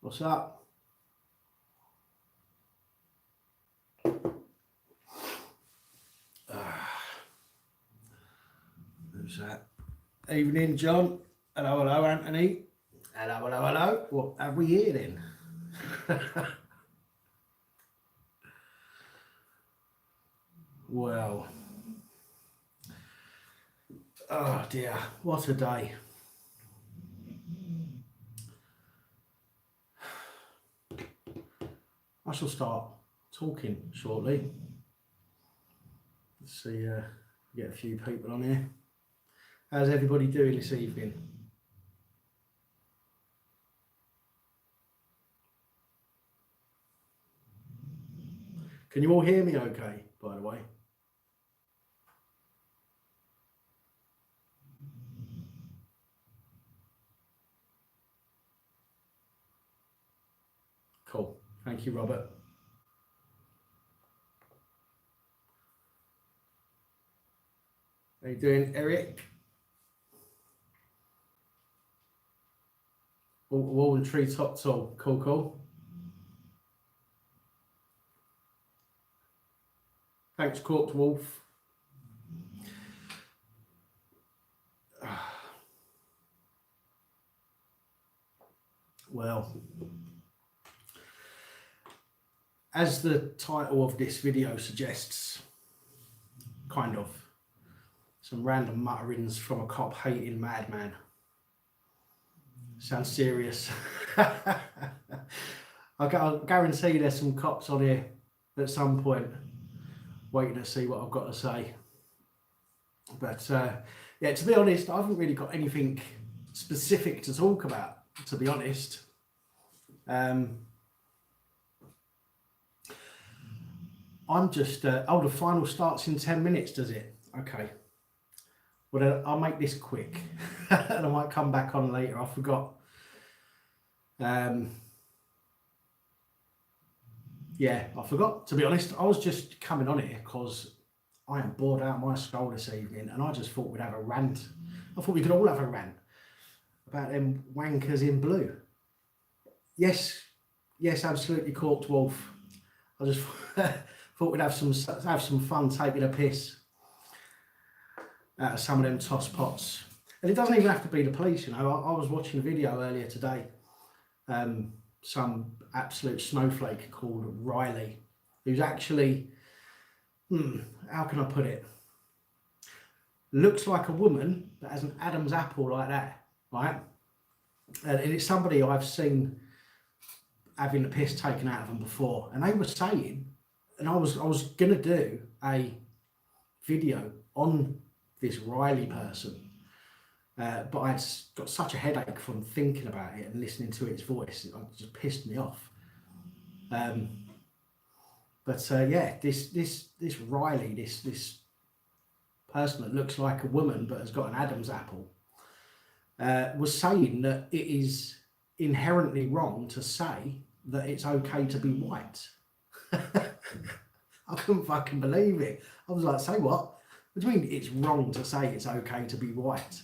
What's up? Who's that? Evening, John. Hello, hello, Anthony. Hello, hello, hello. What have we here then? Well, oh dear, what a day. I shall start talking shortly. Let's see, get a few people on here. How's everybody doing this evening? Can you all hear me okay, by the way? Cool. Thank you, Robert. How you doing, Eric? Wall and tree top tall. Cool, cool. Thanks, Corked Wolf. Well, as the title of this video suggests, kind of, some random mutterings from a cop-hating madman. Sounds serious. I'll guarantee there's some cops on here at some point waiting to see what I've got to say. But yeah, to be honest, I haven't really got anything specific to talk about, to be honest. I'm just, oh, the final starts in 10 minutes, does it? Okay. Well, I'll make this quick and I might come back on later. I forgot. Yeah, I forgot, to be honest. I was just coming on here because I am bored out of my skull this evening and I just thought we'd have a rant. I thought we could all have a rant about them wankers in blue. Yes, absolutely, Corked Wolf. I just thought we'd have some fun taking a piss out of some of them toss pots. And it doesn't even have to be the police, you know. I was watching a video earlier today, some absolute snowflake called Riley, who's actually, how can I put it? Looks like a woman, but has an Adam's apple like that, right? And it's somebody I've seen having the piss taken out of them before. And they were saying, and I was going to do a video on this Riley person, but I got such a headache from thinking about it and listening to its voice. It just pissed me off. But yeah, this Riley, this person that looks like a woman but has got an Adam's apple, was saying that it is inherently wrong to say that it's okay to be white. I couldn't fucking believe it. I was like, say what? What do you mean it's wrong to say it's okay to be white?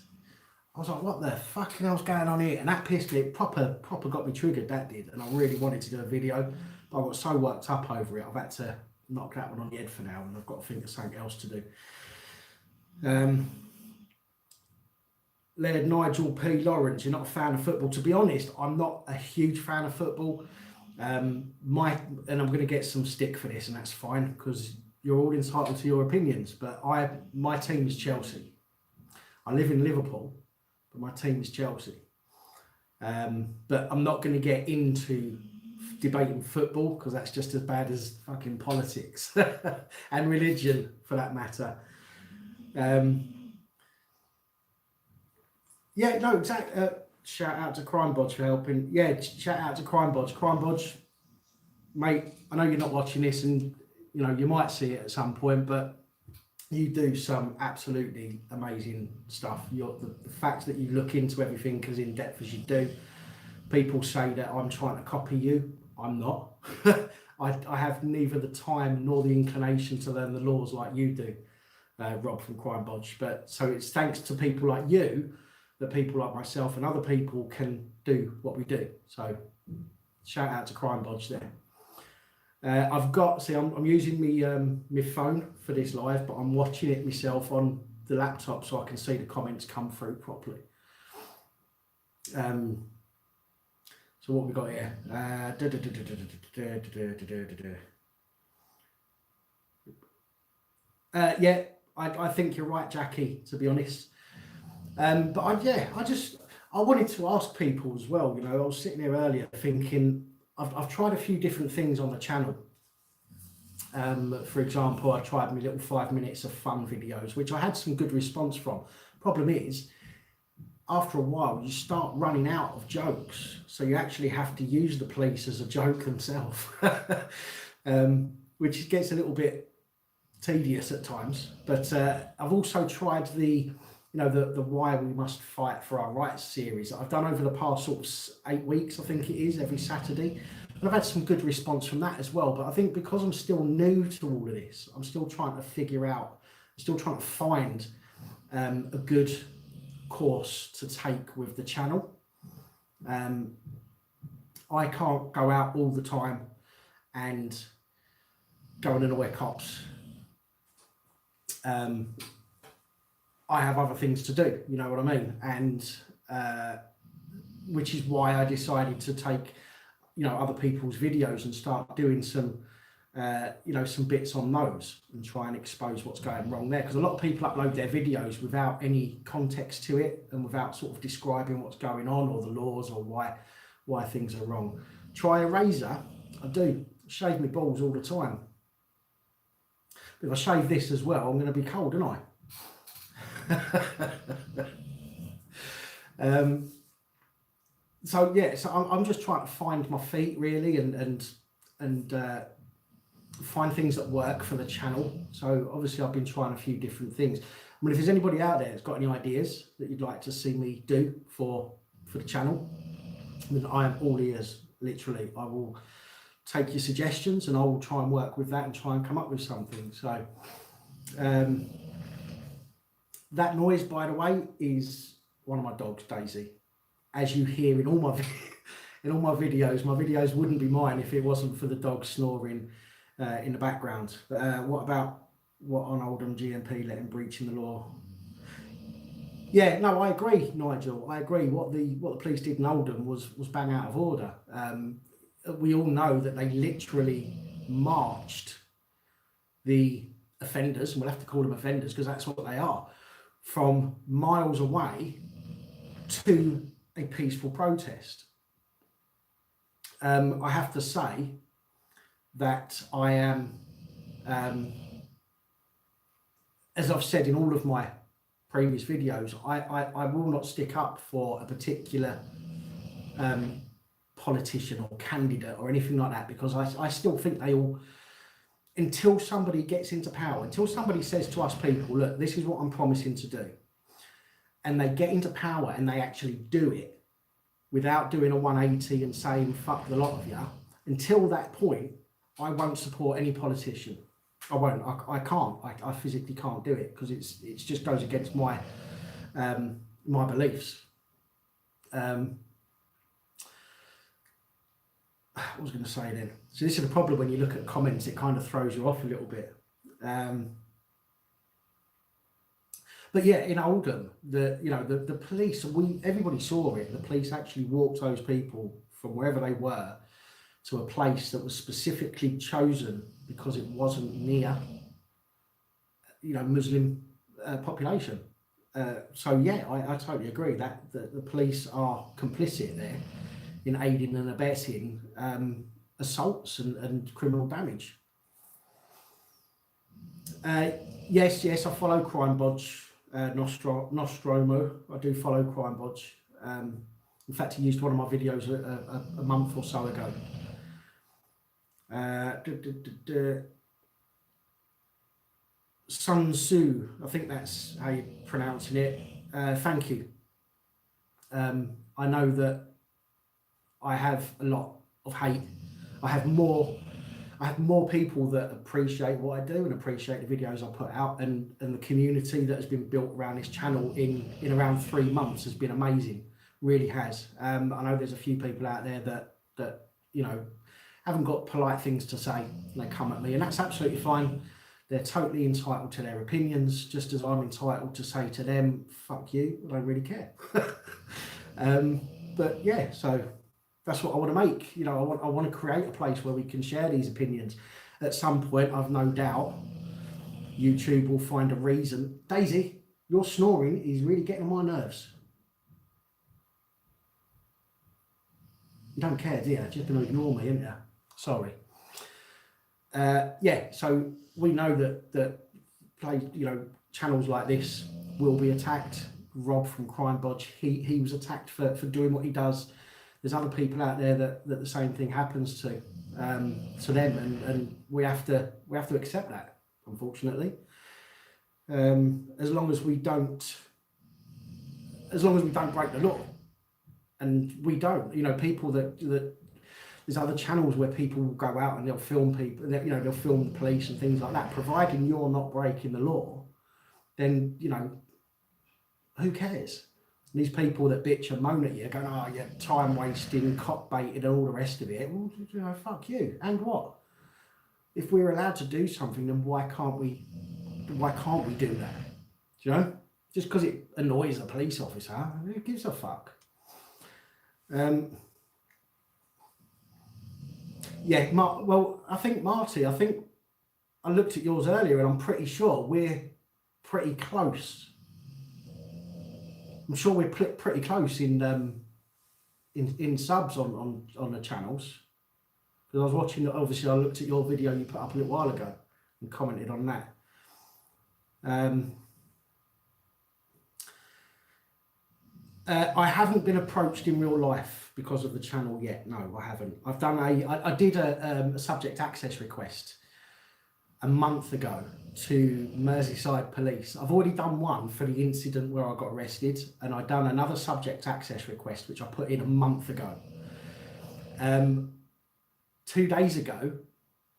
I was like, what the fucking hell's going on here? And that pissed me, proper got me triggered, that did. And I really wanted to do a video, but I got so worked up over it, I've had to knock that one on the head for now, and I've got to think of something else to do. Laird Nigel P. Lawrence, you're not a fan of football. To be honest, I'm not a huge fan of football. And I'm going to get some stick for this, and that's fine, because you're all entitled to your opinions. But my team is Chelsea. I live in Liverpool, but my team is Chelsea. But I'm not going to get into debating football, because that's just as bad as fucking politics and religion, for that matter. Yeah, no, exactly. Shout out to Crime Bodge for helping. Yeah, shout out to Crime Bodge. Crime Bodge, mate, I know you're not watching this, and you know you might see it at some point, but you do some absolutely amazing stuff. The fact that you look into everything as in depth as you do. People say that I'm trying to copy you. I'm not. I have neither the time nor the inclination to learn the laws like you do. Rob from Crime Bodge. But so it's thanks to people like you that people like myself and other people can do what we do. So shout out to Crime Bodge there. I've got, see, I'm using my phone for this live, but I'm watching it myself on the laptop so I can see the comments come through properly. So what we got here? Yeah, I think you're right, Jackie, to be honest. But I wanted to ask people as well. You know, I was sitting here earlier thinking, I've tried a few different things on the channel. For example, I tried my little 5 minutes of fun videos, which I had some good response from. Problem is, after a while, you start running out of jokes. So you actually have to use the police as a joke themselves, which gets a little bit tedious at times. But I've also tried the Why We Must Fight for Our Rights series that I've done over the past sort of 8 weeks, I think it is, every Saturday. And I've had some good response from that as well. But I think because I'm still new to all of this, I'm still trying to figure out, still trying to find a good course to take with the channel. I can't go out all the time and go and annoy cops. I have other things to do, you know what I mean? And which is why I decided to take, other people's videos and start doing some, some bits on those and try and expose what's going wrong there. Because a lot of people upload their videos without any context to it and without sort of describing what's going on or the laws or why things are wrong. Try a razor. I do shave my balls all the time. But if I shave this as well, I'm going to be cold, aren't I? So I'm just trying to find my feet really and find things that work for the channel. So obviously I've been trying a few different things. I mean, if there's anybody out there that's got any ideas that you'd like to see me do for the channel, then I am all ears, literally. I will take your suggestions and I will try and work with that and try and come up with something. So that noise, by the way, is one of my dogs, Daisy. As you hear in all my videos wouldn't be mine if it wasn't for the dog snoring in the background. What on Oldham GMP let him breaching the law? Yeah, no, I agree, Nigel. I agree. What the police did in Oldham was bang out of order. We all know that they literally marched the offenders, and we'll have to call them offenders because that's what they are, from miles away to a peaceful protest. I have to say that I am, as I've said in all of my previous videos, I will not stick up for a particular politician or candidate or anything like that, because I still think they all, until somebody gets into power, until somebody says to us people, look, this is what I'm promising to do, and they get into power and they actually do it without doing a 180 and saying fuck the lot of you, until that point I won't support any politician. I won't. I can't. I physically can't do it because it just goes against my my beliefs. What was I going to say then? So this is the problem when you look at comments; it kind of throws you off a little bit. But yeah, in Oldham, the police, everybody saw it. The police actually walked those people from wherever they were to a place that was specifically chosen because it wasn't near, Muslim population. So yeah, I totally agree that the police are complicit there in aiding and abetting assaults and criminal damage. Yes, I follow Crime Bodge, Nostromo. I do follow Crime Bodge. In fact, he used one of my videos a month or so ago. Sun Tzu, I think that's how you're pronouncing it. Thank you. I know that I have a lot of hate. I have more I have more people that appreciate what I do and appreciate the videos I put out, and the community that has been built around this channel in around 3 months has been amazing, really has. I know there's a few people out there that you know, haven't got polite things to say, and they come at me, and that's absolutely fine. They're totally entitled to their opinions, just as I'm entitled to say to them, fuck you, I don't really care. But yeah, so that's what I want to make. You know, I want to create a place where we can share these opinions. At some point, I've no doubt, YouTube will find a reason. Daisy, your snoring is really getting on my nerves. You don't care, do you? You're just going to ignore me, aren't you? Sorry. Yeah, so we know that you know, channels like this will be attacked. Rob from Crime Bodge, he was attacked for doing what he does. There's other people out there that the same thing happens to them, and we have to accept that, unfortunately. As long as we don't break the law, and we don't, you know, people that there's other channels where people will go out and they'll film people, you know, they'll film the police and things like that. Providing you're not breaking the law, then, you know, who cares? These people that bitch and moan at you, going, oh, you're time wasting, cop baiting, and all the rest of it. Well, you know, fuck you. And what? If we're allowed to do something, then why can't we do that? Do you know? Just because it annoys a police officer, who gives a fuck? Yeah, well, I think Marty, I looked at yours earlier, and I'm pretty sure we're pretty close. I'm sure we're pretty close in subs on the channels. Because I was watching, obviously I looked at your video you put up a little while ago and commented on that. I haven't been approached in real life because of the channel yet. No, I haven't. I've done I did a subject access request a month ago to Merseyside Police. I've already done one for the incident where I got arrested, and I've done another subject access request which I put in a month ago. 2 days ago,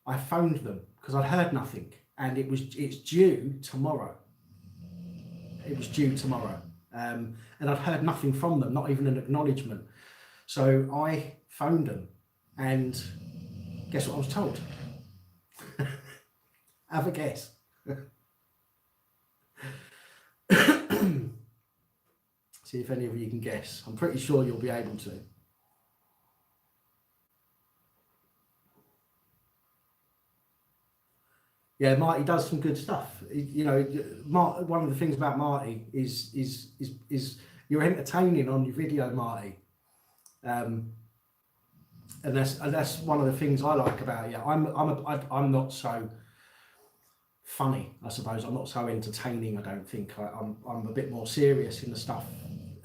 I phoned them because I'd heard nothing, and it's due tomorrow. It was due tomorrow, and I'd heard nothing from them, not even an acknowledgement. So I phoned them, and guess what I was told? Have a guess. See if any of you can guess. I'm pretty sure you'll be able to. Yeah, Marty does some good stuff. You know, one of the things about Marty is you're entertaining on your video, Marty. And that's one of the things I like about you. I'm not so funny, I suppose. I'm not so entertaining, I don't think. I'm a bit more serious in the stuff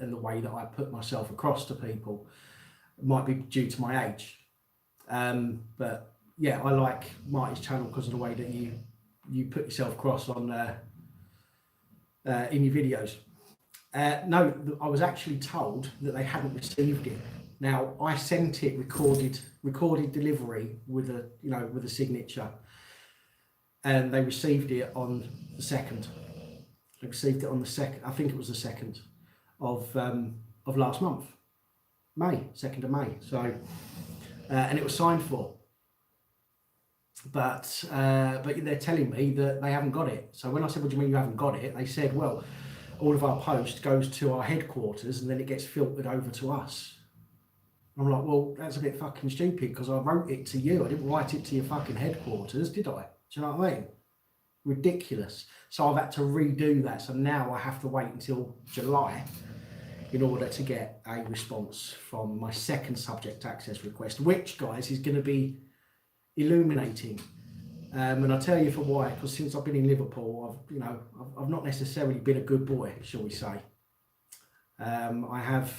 and the way that I put myself across to people. It might be due to my age. But yeah, I like Marty's channel because of the way that you put yourself across on in your videos. No, I was actually told that they hadn't received it. Now I sent it recorded delivery with a signature, and they received it on the 2nd. They received it on the 2nd. I think it was the 2nd of last month, May, 2nd of May. So, and it was signed for. But they're telling me that they haven't got it. So when I said, what do you mean you haven't got it? They said, well, all of our post goes to our headquarters and then it gets filtered over to us. I'm like, well, that's a bit fucking stupid because I wrote it to you. I didn't write it to your fucking headquarters, did I? Do you know what I mean? Ridiculous. So I've had to redo that. So now I have to wait until July in order to get a response from my second subject access request, which, guys, is going to be illuminating. And I'll tell you for why, because since I've been in Liverpool, I've not necessarily been a good boy, shall we say. I have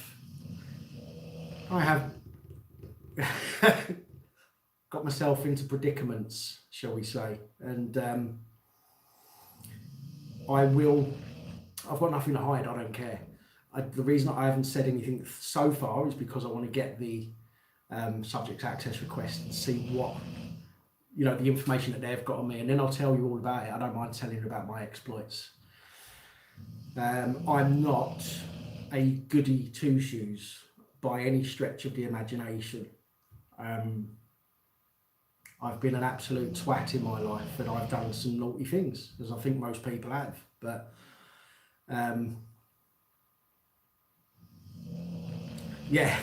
got myself into predicaments, shall we say, and I've got nothing to hide. I don't care. The reason I haven't said anything so far is because I want to get the subject access request and see you know, the information that they've got on me, and then I'll tell you all about it. I don't mind telling you about my exploits. I'm not a goody two-shoes by any stretch of the imagination. I've been an absolute twat in my life, and I've done some naughty things, as I think most people have. But yeah,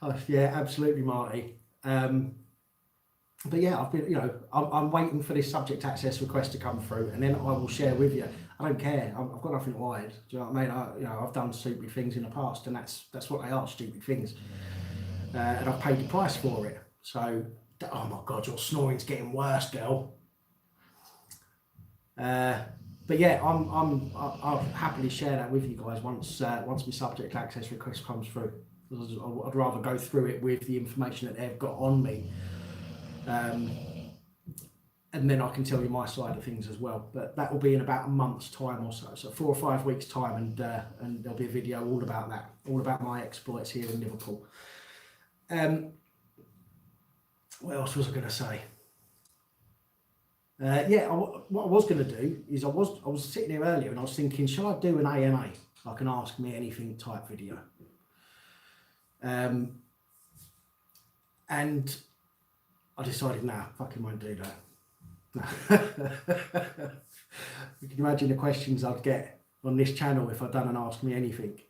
oh, yeah, absolutely, Marty. But yeah, I've been, you know, I'm waiting for this subject access request to come through, and then I will share with you. I don't care. I've got nothing to hide. Do you know what I mean? You know, I've done stupid things in the past, and that's what they are, stupid things. And I've paid the price for it. So, oh my God, your snoring's getting worse, girl. But yeah, I'll happily share that with you guys once my subject access request comes through. I'd rather go through it with the information that they've got on me. And then I can tell you my side of things as well. But that will be in about a month's time or so 4 or 5 weeks time, and there'll be a video all about that, all about my exploits here in Liverpool. What else was I going to say? Yeah, what I was going to do is I was sitting here earlier and I was thinking, shall I do an AMA, like an Ask Me Anything type video? And I decided, nah, fucking won't do that. You can imagine the questions I'd get on this channel if I'd done an Ask Me Anything.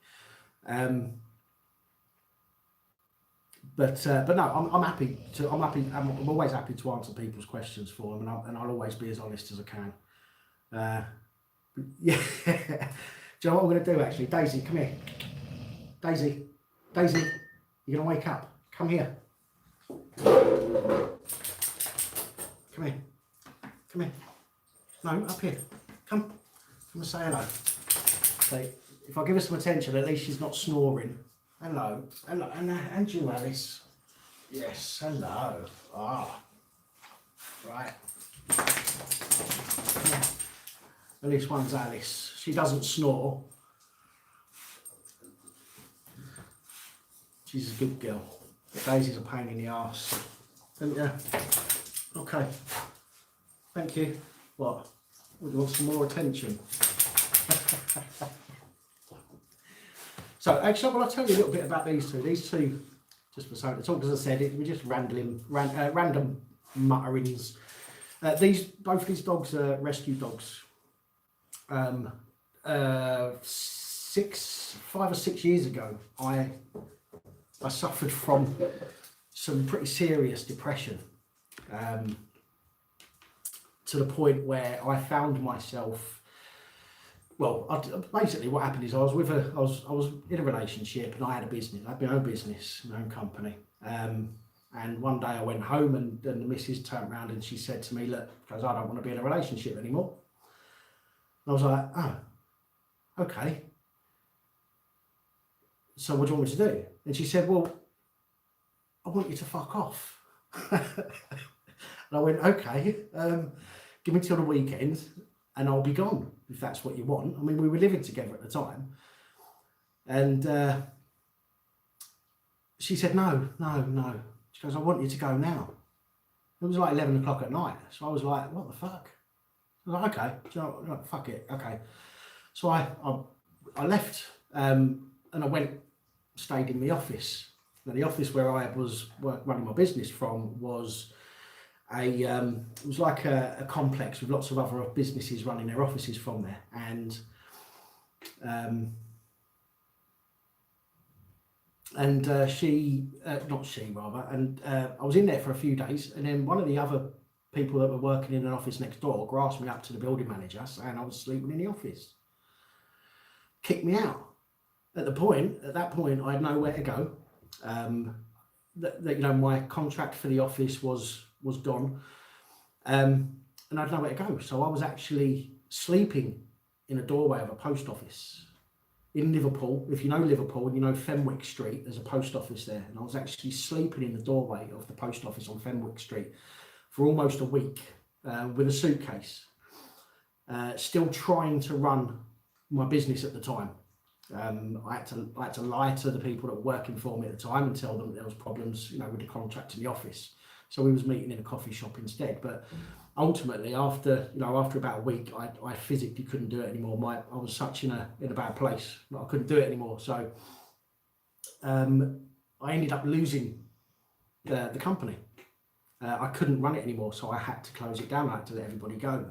But no, I'm happy to. I'm always happy to answer people's questions for them, and I'll always be as honest as I can. Yeah. Do you know what I'm going to do? Actually, Daisy, come here. Daisy, you're going to wake up. Come here. Come here. Come here. No, up here. Come and say hello. So if I give her some attention, at least she's not snoring. Hello, and you, Alice. Yes, hello. Ah, right. Yeah. At least one's Alice. She doesn't snore. She's a good girl. But Daisy's a pain in the arse. Don't you? Okay. Thank you. What? We want some more attention. So actually, well, I'll tell you a little bit about these two. These two, just for something to talk, as I said, we're just random mutterings. Both these dogs are rescue dogs. 5 or 6 years ago, I suffered from some pretty serious depression, to the point where I found myself. Well, basically what happened is I was in a relationship and I had a business. I had my own business, my own company. And one day I went home and the missus turned around and she said to me, look, because I don't want to be in a relationship anymore. And I was like, oh, okay. So what do you want me to do? And she said, well, I want you to fuck off. And I went, okay, give me till the weekend and I'll be gone, if that's what you want. I mean, we were living together at the time. And she said, no. She goes, I want you to go now. It was like 11 o'clock at night. So I was like, what the fuck? I was like, okay, fuck it, okay. So I left and I stayed in the office. Now, the office where I was running my business from was it was like a complex with lots of other businesses running their offices from there, and I was in there for a few days, and then one of the other people that were working in an office next door grasped me up to the building manager saying I was sleeping in the office, kicked me out. At that point, I had nowhere to go. My contract for the office was gone, and I had nowhere to go. So I was actually sleeping in a doorway of a post office in Liverpool. If you know Liverpool and you know Fenwick Street, there's a post office there, and I was actually sleeping in the doorway of the post office on Fenwick Street for almost a week with a suitcase, still trying to run my business at the time. I had to lie to the people that were working for me at the time and tell them that there was problems, with the contract in the office. So we was meeting in a coffee shop instead. But ultimately, after about a week, I physically couldn't do it anymore. I was such in a bad place that I couldn't do it anymore. So I ended up losing the company. I couldn't run it anymore, so I had to close it down. I had to let everybody go.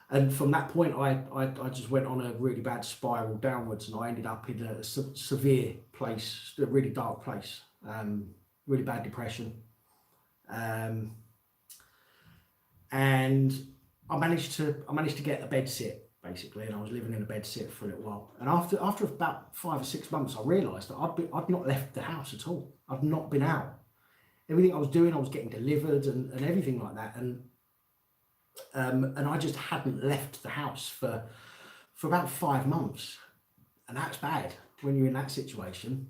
And from that point, I just went on a really bad spiral downwards, and I ended up in a severe place, a really dark place, really bad depression. And I managed to get a bed sit, basically, and I was living in a bed sit for a little while. And after about 5 or 6 months, I realised that I'd not left the house at all. I'd not been out. Everything I was doing, I was getting delivered and everything like that. And I just hadn't left the house for about 5 months. And that's bad when you're in that situation.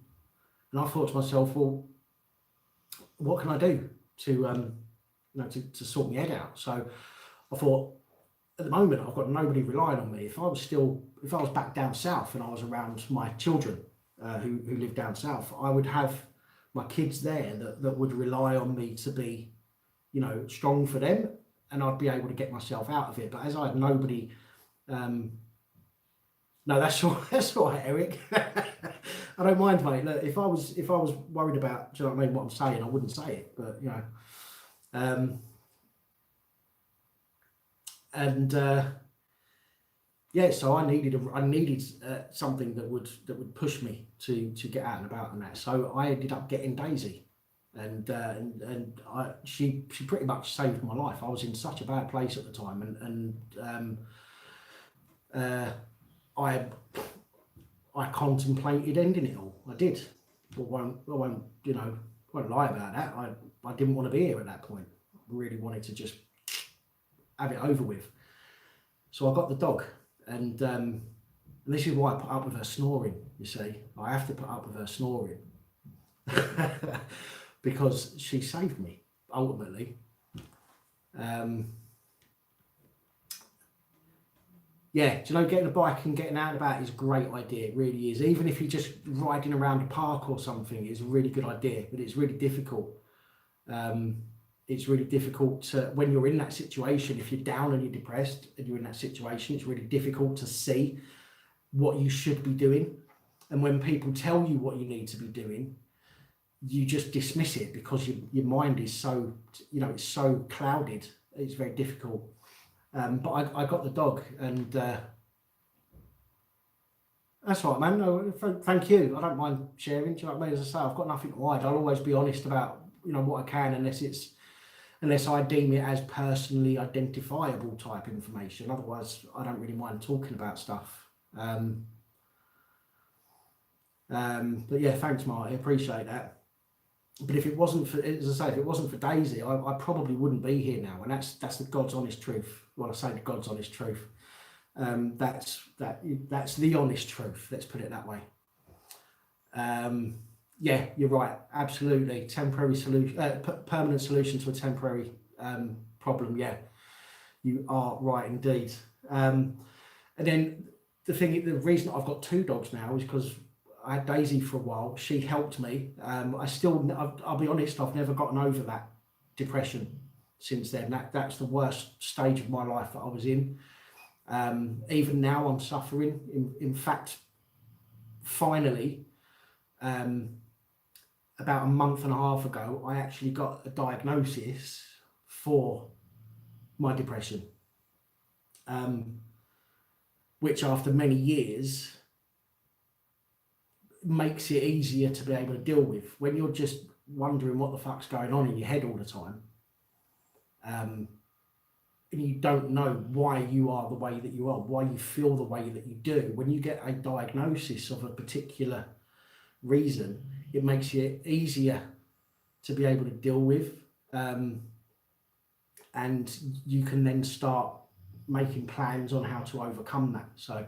And I thought to myself, well, what can I do to sort my head out? So I thought, at the moment, I've got nobody relying on me. If I was back down south and I was around my children who live down south, I would have my kids there that would rely on me to be, strong for them, and I'd be able to get myself out of it. But as I had nobody, no, that's all right, Eric. I don't mind, mate. Look, if I was worried about, do you know what I mean, what I'm saying, I wouldn't say it. But so I needed something that would push me to get out and about and that. So I ended up getting Daisy, and she pretty much saved my life. I was in such a bad place at the time, and I contemplated ending it all. I did. I won't lie about that. I didn't want to be here at that point. I really wanted to just have it over with. So I got the dog, and this is why I put up with her snoring. You see, I have to put up with her snoring because she saved me ultimately. Yeah, do you know, getting a bike and getting out and about is a great idea. It really is. Even if you're just riding around a park or something, it's a really good idea, but it's really difficult. It's really difficult to, when you're in that situation, if you're down and you're depressed and you're in that situation, it's really difficult to see what you should be doing. And when people tell you what you need to be doing, you just dismiss it because your mind is so, it's so clouded. It's very difficult. But I got the dog, and that's all right, man. No, thank you. I don't mind sharing. Do you know what I mean? As I say, I've got nothing to hide. I'll always be honest about what I can, unless I deem it as personally identifiable type information. Otherwise, I don't really mind talking about stuff. But yeah, thanks, Marty. I appreciate that. But if it wasn't for, as I say, if it wasn't for Daisy, I probably wouldn't be here now. And that's the God's honest truth. Well, I say the God's honest truth. That's the honest truth. Let's put it that way. Yeah, you're right. Absolutely, temporary solution, permanent solution to a temporary problem. Yeah, you are right indeed. And then the reason I've got 2 dogs now is because I had Daisy for a while. She helped me. I'll be honest, I've never gotten over that depression since then. That's the worst stage of my life that I was in. Even now I'm suffering. In fact, finally, about a month and a half ago, I actually got a diagnosis for my depression, which after many years makes it easier to be able to deal with. When you're just wondering what the fuck's going on in your head all the time, and you don't know why you are the way that you are, why you feel the way that you do, when you get a diagnosis of a particular reason, it makes it easier to be able to deal with, and you can then start making plans on how to overcome that. So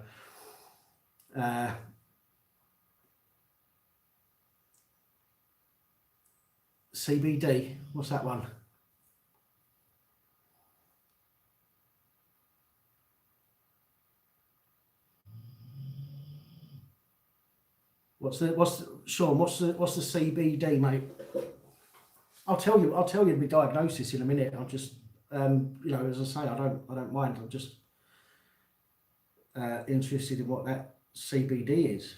CBD, what's that one? What's the CBD, mate? I'll tell you the diagnosis in a minute. I'm just, you know, as I say, I don't mind. I'm just interested in what that CBD is.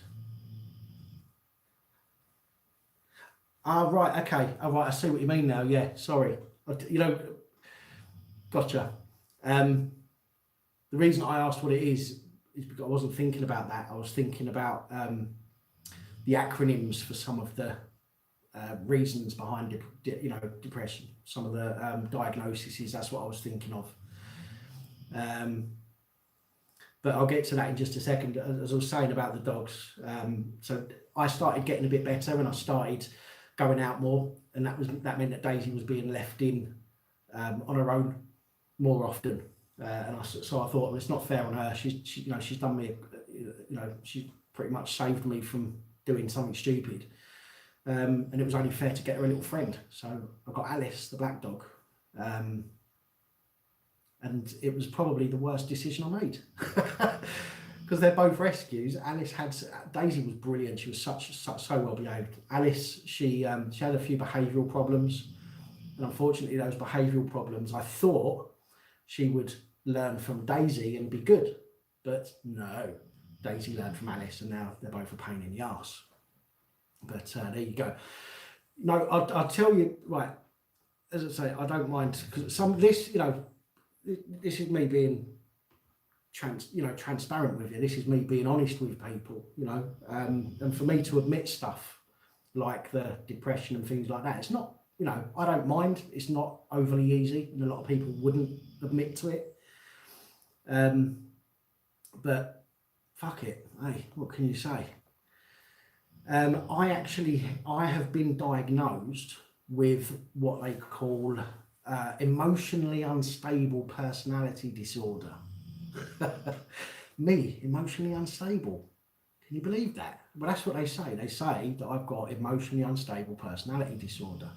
Ah, right, okay. All right, I see what you mean now. Yeah, sorry. You know, gotcha. The reason I asked what it is because I wasn't thinking about that. I was thinking about the acronyms for some of the reasons behind you know, depression. Some of the diagnoses. That's what I was thinking of. But I'll get to that in just a second. As I was saying about the dogs, so I started getting a bit better and I started going out more, and that meant that Daisy was being left in on her own more often. So I thought, well, it's not fair on her. You know, she's done me, you know, she's pretty much saved me from doing something stupid. And it was only fair to get her a little friend. So I got Alice, the black dog. And it was probably the worst decision I made because they're both rescues. Daisy was brilliant. She was so well behaved. Alice, she had a few behavioural problems, and unfortunately those behavioural problems, I thought she would learn from Daisy and be good, but no, Daisy learned from Alice, and now they're both a pain in the arse. But there you go. No, I'll tell you, right, as I say, I don't mind, because some of this, you know, this is me being transparent with you. This is me being honest with people, you know, and for me to admit stuff like the depression and things like that, it's not, you know, I don't mind. It's not overly easy, and a lot of people wouldn't admit to it. But fuck it, hey, what can you say? I have been diagnosed with what they call emotionally unstable personality disorder. Me, emotionally unstable. Can you believe that? Well, that's what they say. They say that I've got emotionally unstable personality disorder.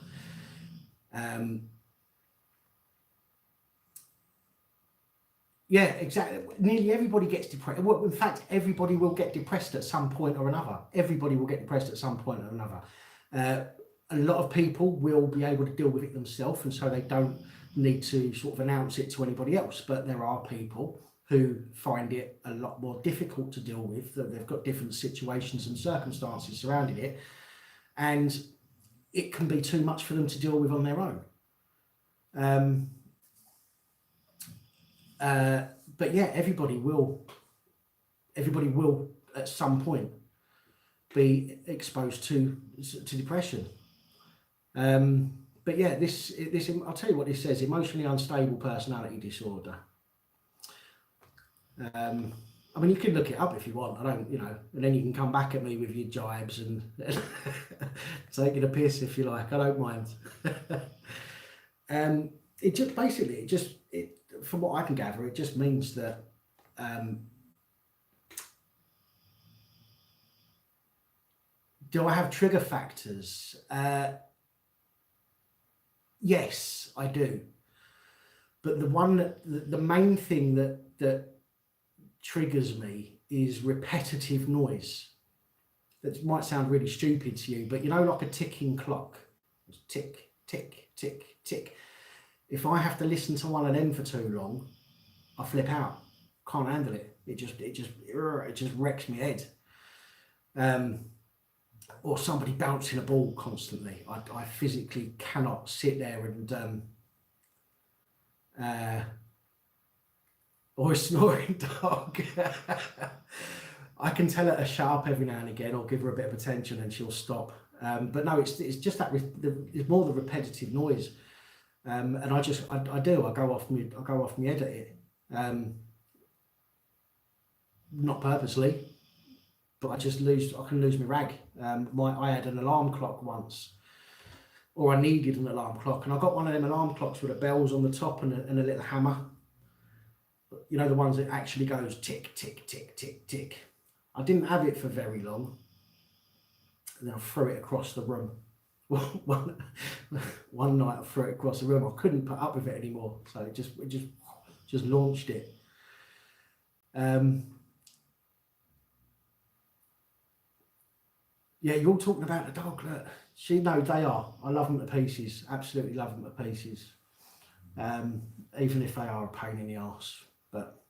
Yeah, exactly. Nearly everybody gets depressed. Well, in fact, everybody will get depressed at some point or another. Everybody will get depressed at some point or another. A lot of people will be able to deal with it themselves, and so they don't need to sort of announce it to anybody else. But there are people who find it a lot more difficult to deal with. They've got different situations and circumstances surrounding it, and it can be too much for them to deal with on their own. But yeah, everybody will at some point be exposed to depression. But yeah, this I'll tell you what this says: emotionally unstable personality disorder. I mean, you can look it up if you want. I don't, you know, and then you can come back at me with your jibes and taking a piss if you like. I don't mind. It just basically, from what I can gather, it just means that do I have trigger factors? Yes, I do. But the main thing that triggers me is repetitive noise. That might sound really stupid to you, but you know, like a ticking clock. Tick, tick, tick, tick. If I have to listen to one of them for too long, I flip out. Can't handle it. It just wrecks my head. Or somebody bouncing a ball constantly. I physically cannot sit there and or a snoring dog. I can tell her to shut up every now and again, or give her a bit of attention, and she'll stop. But no, it's just that it's more the repetitive noise. And I go off my head at it, not purposely, but I can lose my rag. I had an alarm clock once, or I needed an alarm clock, and I got one of them alarm clocks with the bells on the top and a little hammer. You know, the ones that actually goes tick, tick, tick, tick, tick. I didn't have it for very long, and then I threw it across the room. One night I threw it across the room. I couldn't put up with it anymore, so it just launched it. Yeah, you're talking about the dog. Look, No, they are. I love them to pieces. Absolutely love them to pieces. Even if they are a pain in the arse. But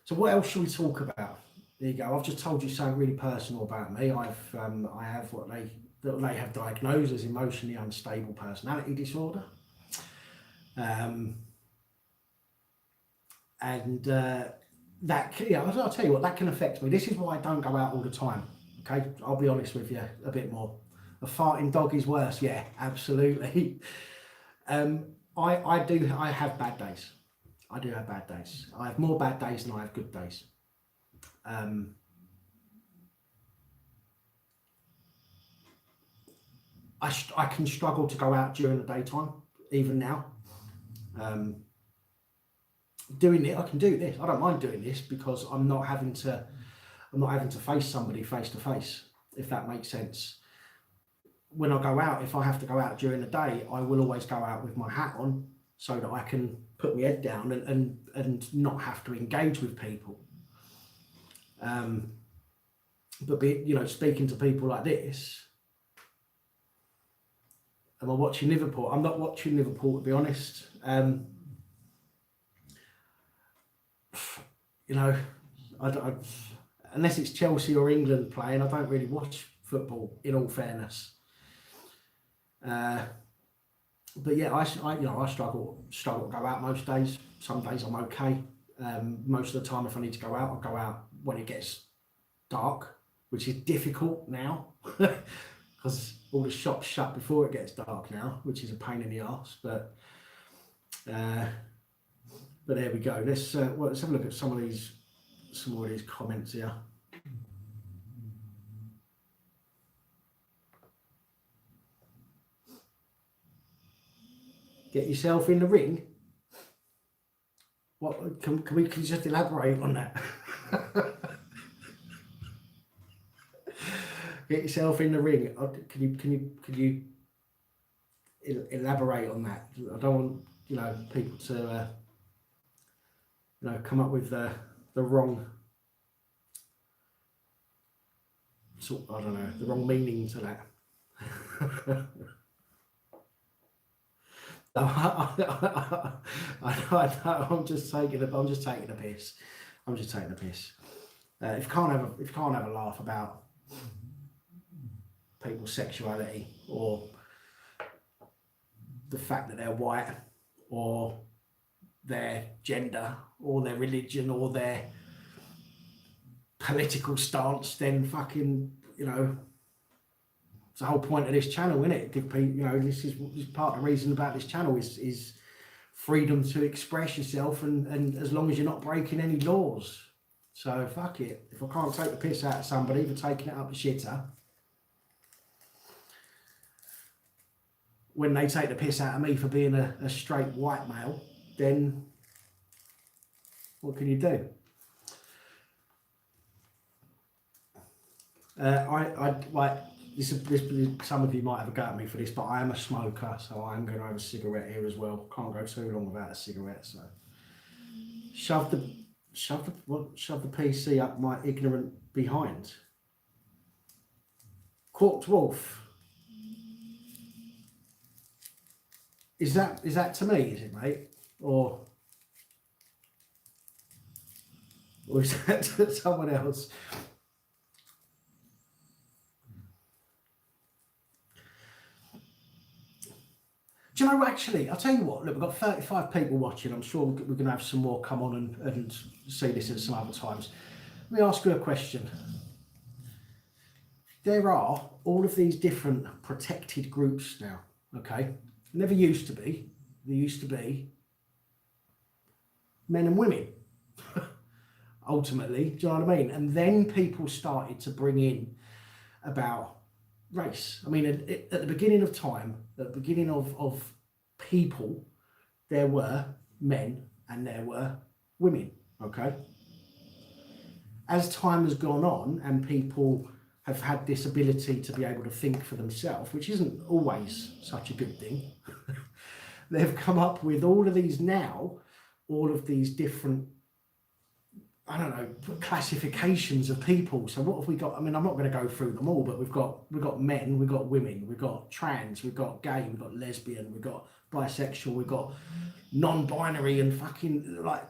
so what else should we talk about? There you go. I've just told you something really personal about me. I have what they have diagnosed as emotionally unstable personality disorder. That, yeah, I'll tell you what, that can affect me. This is why I don't go out all the time. Okay, I'll be honest with you a bit more. A farting dog is worse. Yeah, absolutely. I have bad days. I do have bad days. I have more bad days than I have good days. I can struggle to go out during the daytime, even now. Doing it, I can do this. I don't mind doing this because I'm not having to face somebody face to face, if that makes sense. When I go out, if I have to go out during the day, I will always go out with my hat on so that I can put my head down and not have to engage with people. But speaking to people like this, am I watching Liverpool? I'm not watching Liverpool, to be honest. I unless it's Chelsea or England playing, I don't really watch football, in all fairness. But yeah, I struggle to go out most days. Some days I'm okay. Most of the time, if I need to go out, I'll go out when it gets dark, which is difficult now because all the shops shut before it gets dark now, which is a pain in the arse. But there we go. Let's have a look at some more of these comments here. Get yourself in the ring. What can you just elaborate on that? Get yourself in the ring. Can you elaborate on that? I don't want people to come up with the wrong sort. I don't know, the wrong meaning to that. I'm just taking a piss. If you can't have a laugh about people's sexuality or the fact that they're white or their gender or their religion or their political stance, then fucking it's the whole point of this channel, isn't it? Give people, this is part of the reason about this channel is freedom to express yourself, and as long as you're not breaking any laws. So fuck it. If I can't take the piss out of somebody for taking it up the shitter, when they take the piss out of me for being a straight white male, then what can you do? Some of you might have a go at me for this, but I am a smoker, so I'm going to have a cigarette here as well. Can't go too long without a cigarette, so shove the PC up my ignorant behind. Corked wolf. Is that to me? Is it, mate? Or is that to someone else? Do you know, actually, I'll tell you what, look, we've got 35 people watching. I'm sure we're going to have some more come on and see this at some other times. Let me ask you a question. There are all of these different protected groups now, okay? Never used to be. There used to be men and women, ultimately, do you know what I mean? And then people started to bring in about race. I mean, at the beginning of time, at the beginning of people, there were men and there were women, okay? As time has gone on and people have had this ability to be able to think for themselves, which isn't always such a good thing, they've come up with all of these different I don't know, classifications of people. So what have we got? I mean, I'm not going to go through them all, but we've got men, we've got women, we've got trans, we've got gay, we've got lesbian, we've got bisexual, we've got non-binary, and fucking like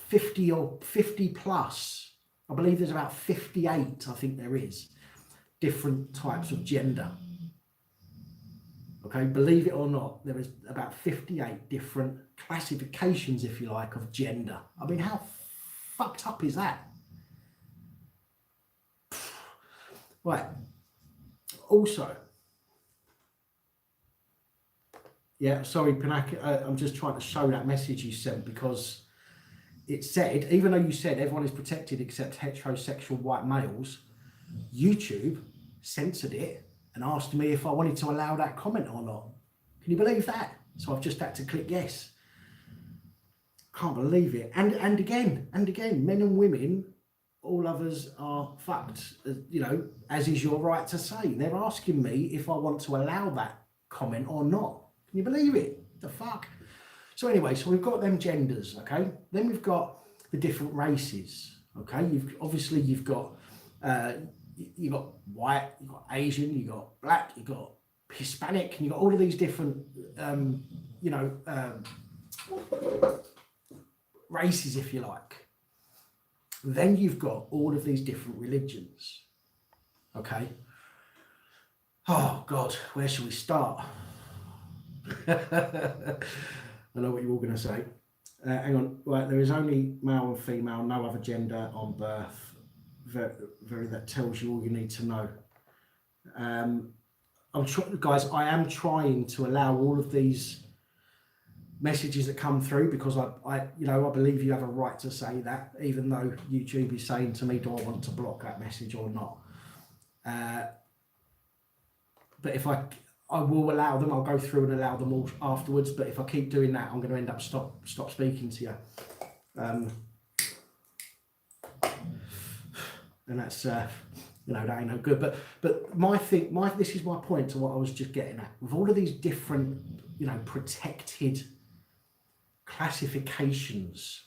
50 or 50 plus. I believe there's about 58, I think there is, different types of gender. Okay, believe it or not, there is about 58 different classifications, if you like, of gender. I mean, how fucked up is that? Right. Also, yeah, sorry, Pinaki, I'm just trying to show that message you sent, because it said, even though you said everyone is protected except heterosexual white males, YouTube censored it and asked me if I wanted to allow that comment or not. Can you believe that? So I've just had to click yes. Can't believe it. And again, men and women, all others are fucked, you know, as is your right to say. They're asking me if I want to allow that comment or not. Can you believe it? The fuck? So anyway, so we've got them genders, okay? Then we've got the different races, okay? You've got you got white, you got Asian, you got black, you got Hispanic, and you got all of these different races, if you like. Then you've got all of these different religions, okay? Oh God, where shall we start? I know what you're all going to say. Hang on, right, there is only male and female, no other gender on birth. Very that tells you all you need to know. Guys, I am trying to allow all of these messages that come through, because I believe you have a right to say that, even though YouTube is saying to me, do I want to block that message or not? But if I will allow them, I'll go through and allow them all afterwards. But if I keep doing that, I'm going to end up stop speaking to you. And that's that ain't no good. But this is my point to what I was just getting at. With all of these different, protected classifications,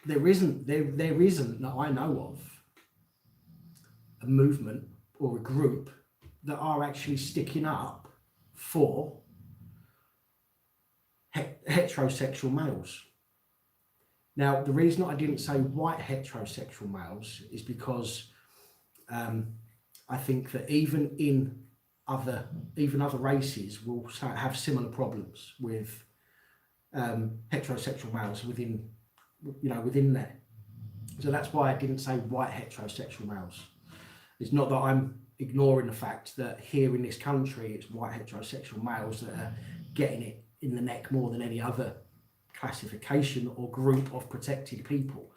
there isn't that I know of a movement or a group that are actually sticking up for heterosexual males. Now, the reason I didn't say white heterosexual males is because I think that even other races will have similar problems with heterosexual males within there. So that's why I didn't say white heterosexual males. It's not that I'm ignoring the fact that here in this country it's white heterosexual males that are getting it in the neck more than any other classification or group of protected people.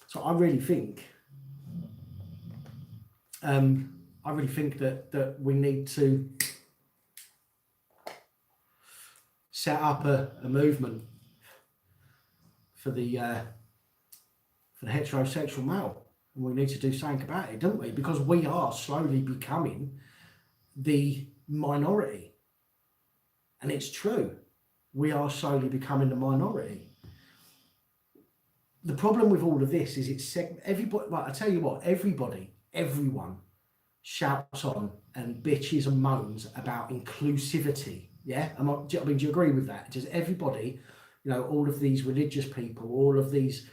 So I really think that we need to set up a movement for the heterosexual male. And we need to do something about it, don't we? Because we are slowly becoming the minority. And it's true. We are slowly becoming the minority. The problem with all of this is everybody, like I tell you what, everyone shouts on and bitches and moans about inclusivity. Yeah? Do you agree with that? Does everybody, all of these religious people, all of these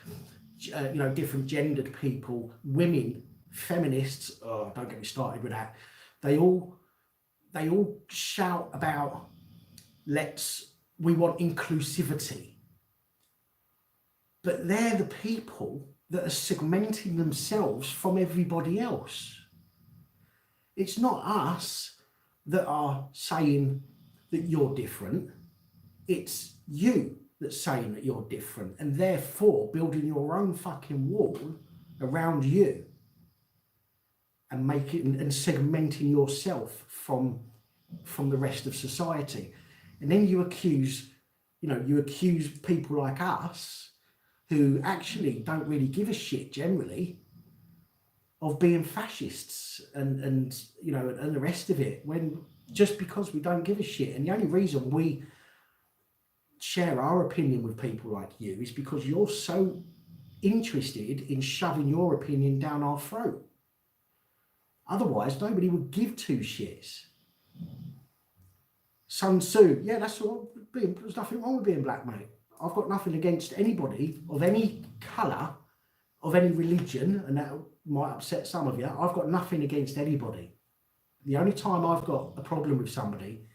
different gendered people, women, feminists, oh, don't get me started with that. They all shout about we want inclusivity. But they're the people that are segmenting themselves from everybody else. It's not us that are saying that you're different. It's you that's saying that you're different, and therefore building your own fucking wall around you and segmenting yourself from the rest of society. And then you accuse people like us, who actually don't really give a shit generally, of being fascists and the rest of it, when just because we don't give a shit. And the only reason we share our opinion with people like you is because you're so interested in shoving your opinion down our throat. Otherwise, nobody would give two shits. Sun Tzu, yeah, that's all. There's nothing wrong with being black, mate. I've got nothing against anybody of any colour, of any religion, and that might upset some of you. I've got nothing against anybody. The only time I've got a problem with somebody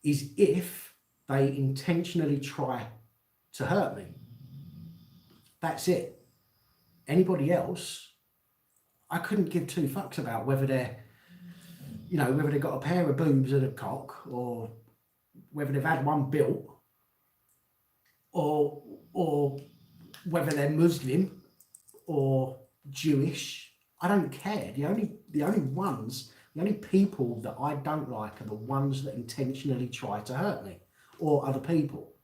is if they intentionally try to hurt me. That's it. Anybody else, I couldn't give two fucks about whether they're, you know, whether they've got a pair of boobs and a cock, or whether they've had one built, or whether they're Muslim or Jewish. I don't care. The only people that I don't like are the ones that intentionally try to hurt me or other people.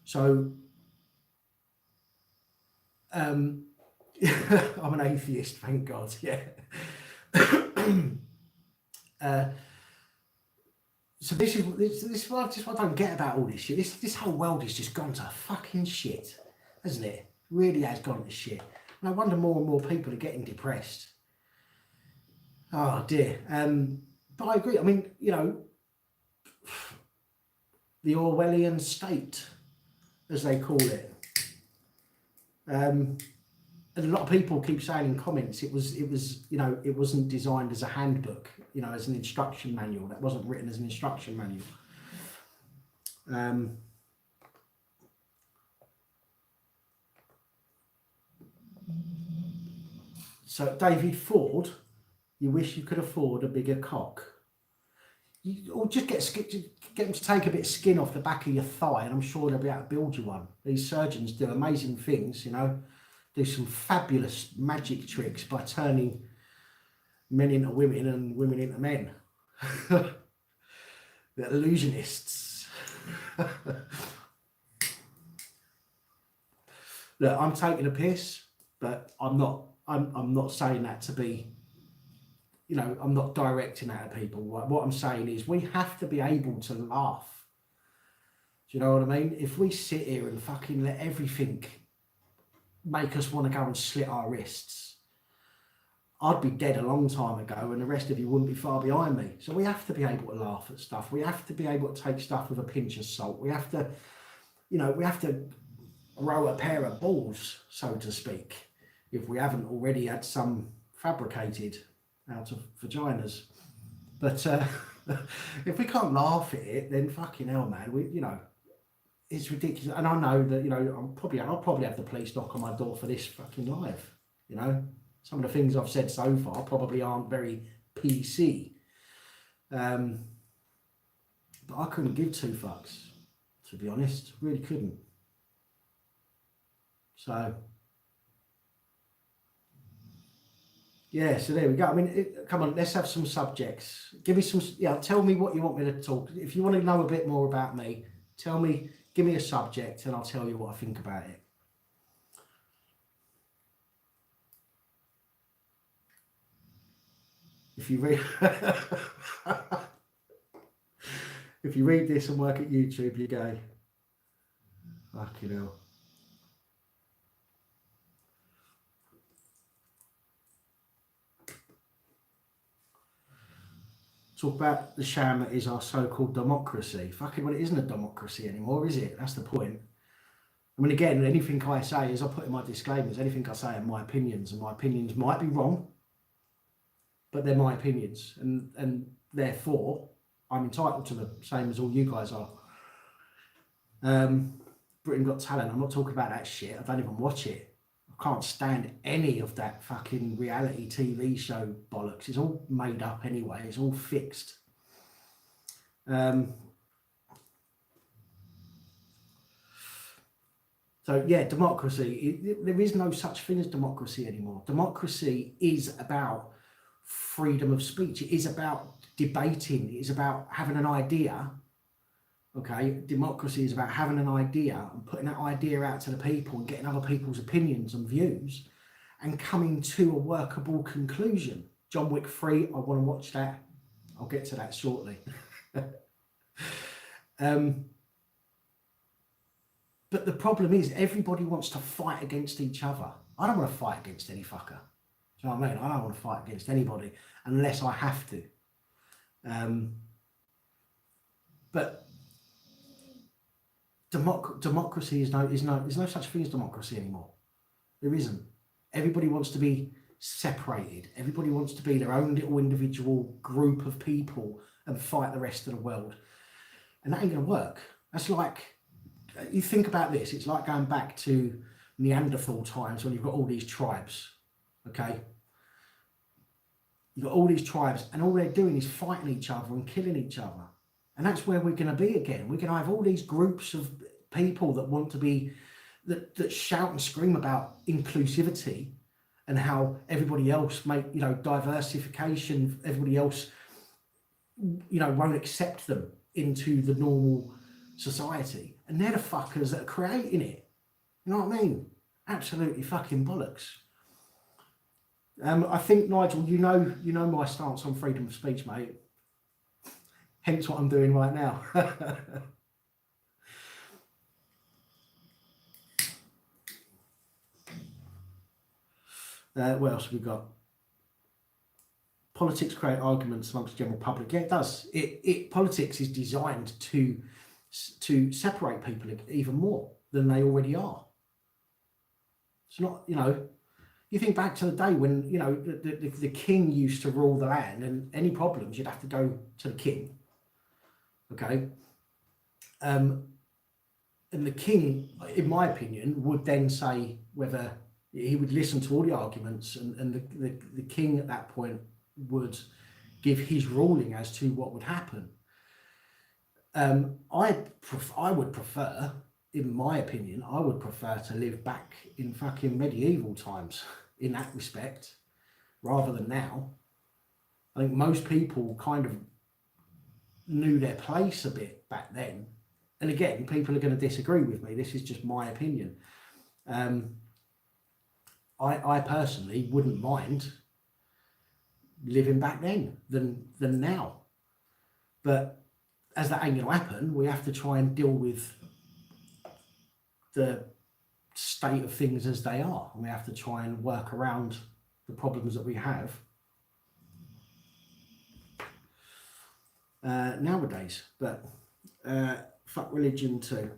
So I'm an atheist, thank God. Yeah. So this is what I don't get about all this shit. This whole world has just gone to fucking shit, hasn't it? Really has gone to shit. And I wonder more and more people are getting depressed. Oh dear. But I agree. I mean, you know, the Orwellian state, as they call it. And a lot of people keep saying in comments it was, you know, it wasn't designed as a handbook, you know, as an instruction manual. That wasn't written as an instruction manual. So David Ford, you wish you could afford a bigger cock. Or just get them to take a bit of skin off the back of your thigh, and I'm sure they'll be able to build you one. These surgeons do amazing things, you know, do some fabulous magic tricks by turning men into women and women into men. The illusionists. Look, I'm taking a piss, but I'm not saying that to be, you know, I'm not directing that at people. What I'm saying is we have to be able to laugh. Do you know what I mean? If we sit here and fucking let everything make us want to go and slit our wrists, I'd be dead a long time ago and the rest of you wouldn't be far behind me. So we have to be able to laugh at stuff. We have to be able to take stuff with a pinch of salt. We have to, you know, we have to grow a pair of balls, so to speak, if we haven't already had some fabricated out of vaginas. But if we can't laugh at it, then fucking hell, man, we, you know, it's ridiculous. And I know that, you know, I'll probably have the police knock on my door for this fucking live. You know, some of the things I've said so far probably aren't very PC. But I couldn't give two fucks, to be honest. Really couldn't. So yeah, so there we go. I mean, come on, let's have some subjects. Give me some, yeah, tell me what you want me to talk. If you want to know a bit more about me, tell me, give me a subject and I'll tell you what I think about it. If you read, if you read this and work at YouTube, you're gay. Fucking hell. Talk about the sham that is our so-called democracy. Fucking well, it isn't a democracy anymore, is it? That's the point. I mean, again, anything I say, as I put in my disclaimers, anything I say are my opinions, and my opinions might be wrong, but they're my opinions, and therefore I'm entitled to them, same as all you guys are. Britain Got Talent, I'm not talking about that shit. I don't even watch it. I can't stand any of that fucking reality TV show bollocks. It's all made up anyway. It's all fixed. So yeah, democracy. There is no such thing as democracy anymore. Democracy is about freedom of speech. It is about debating. It is about having an idea. Okay, democracy is about having an idea and putting that idea out to the people and getting other people's opinions and views and coming to a workable conclusion. John Wick 3, I want to watch that. I'll get to that shortly. But the problem is everybody wants to fight against each other. I don't want to fight against any fucker. Do you know what I mean? I don't want to fight against anybody unless I have to. But democracy is there's no such thing as democracy anymore. There isn't. Everybody wants to be separated. Everybody wants to be their own little individual group of people and fight the rest of the world. And that ain't going to work. That's like, you think about this, it's like going back to Neanderthal times when you've got all these tribes, okay? You've got all these tribes and all they're doing is fighting each other and killing each other. And that's where we're going to be again. We're going to have all these groups of people that want to be, that shout and scream about inclusivity and how everybody else diversification, everybody else, won't accept them into the normal society. And they're the fuckers that are creating it. You know what I mean? Absolutely fucking bollocks. I think, Nigel, you know my stance on freedom of speech, mate. Hence what I'm doing right now. What else have we got? Politics create arguments amongst the general public. Yeah, it does. Politics is designed to separate people even more than they already are. It's not, you think back to the day when, the king used to rule the land, and any problems, you'd have to go to the king. Okay. And the king, in my opinion, would then say whether he would listen to all the arguments, and the king at that point would give his ruling as to what would happen. I would prefer, in my opinion, I would prefer to live back in fucking medieval times in that respect, rather than now. I think most people kind of knew their place a bit back then. And again, people are going to disagree with me. This is just my opinion. I personally wouldn't mind living back then than now. But as that ain't going to happen, we have to try and deal with the state of things as they are. And we have to try and work around the problems that we have nowadays. But fuck religion too.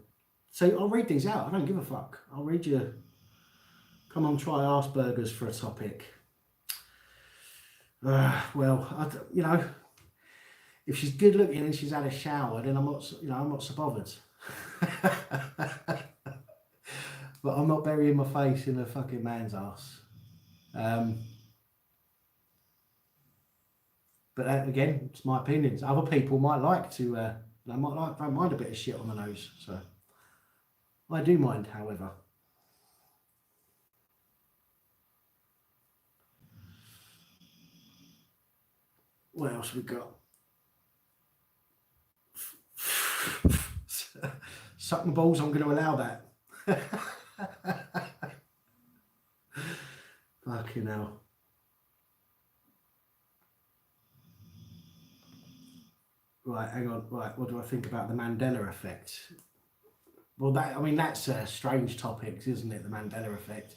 So I'll read these out. I don't give a fuck. I'll read you. Come on, try Asperger's for a topic. Well, if she's good looking and she's had a shower, then I'm not so bothered. But I'm not burying my face in a fucking man's ass. But again, it's my opinions. Other people might like to, don't mind a bit of shit on the nose. So I do mind, however. What else we got? Suck my balls, I'm going to allow that. Fucking hell. Right, hang on. Right, what do I think about the Mandela effect? Well, that's a strange topic, isn't it? The Mandela effect.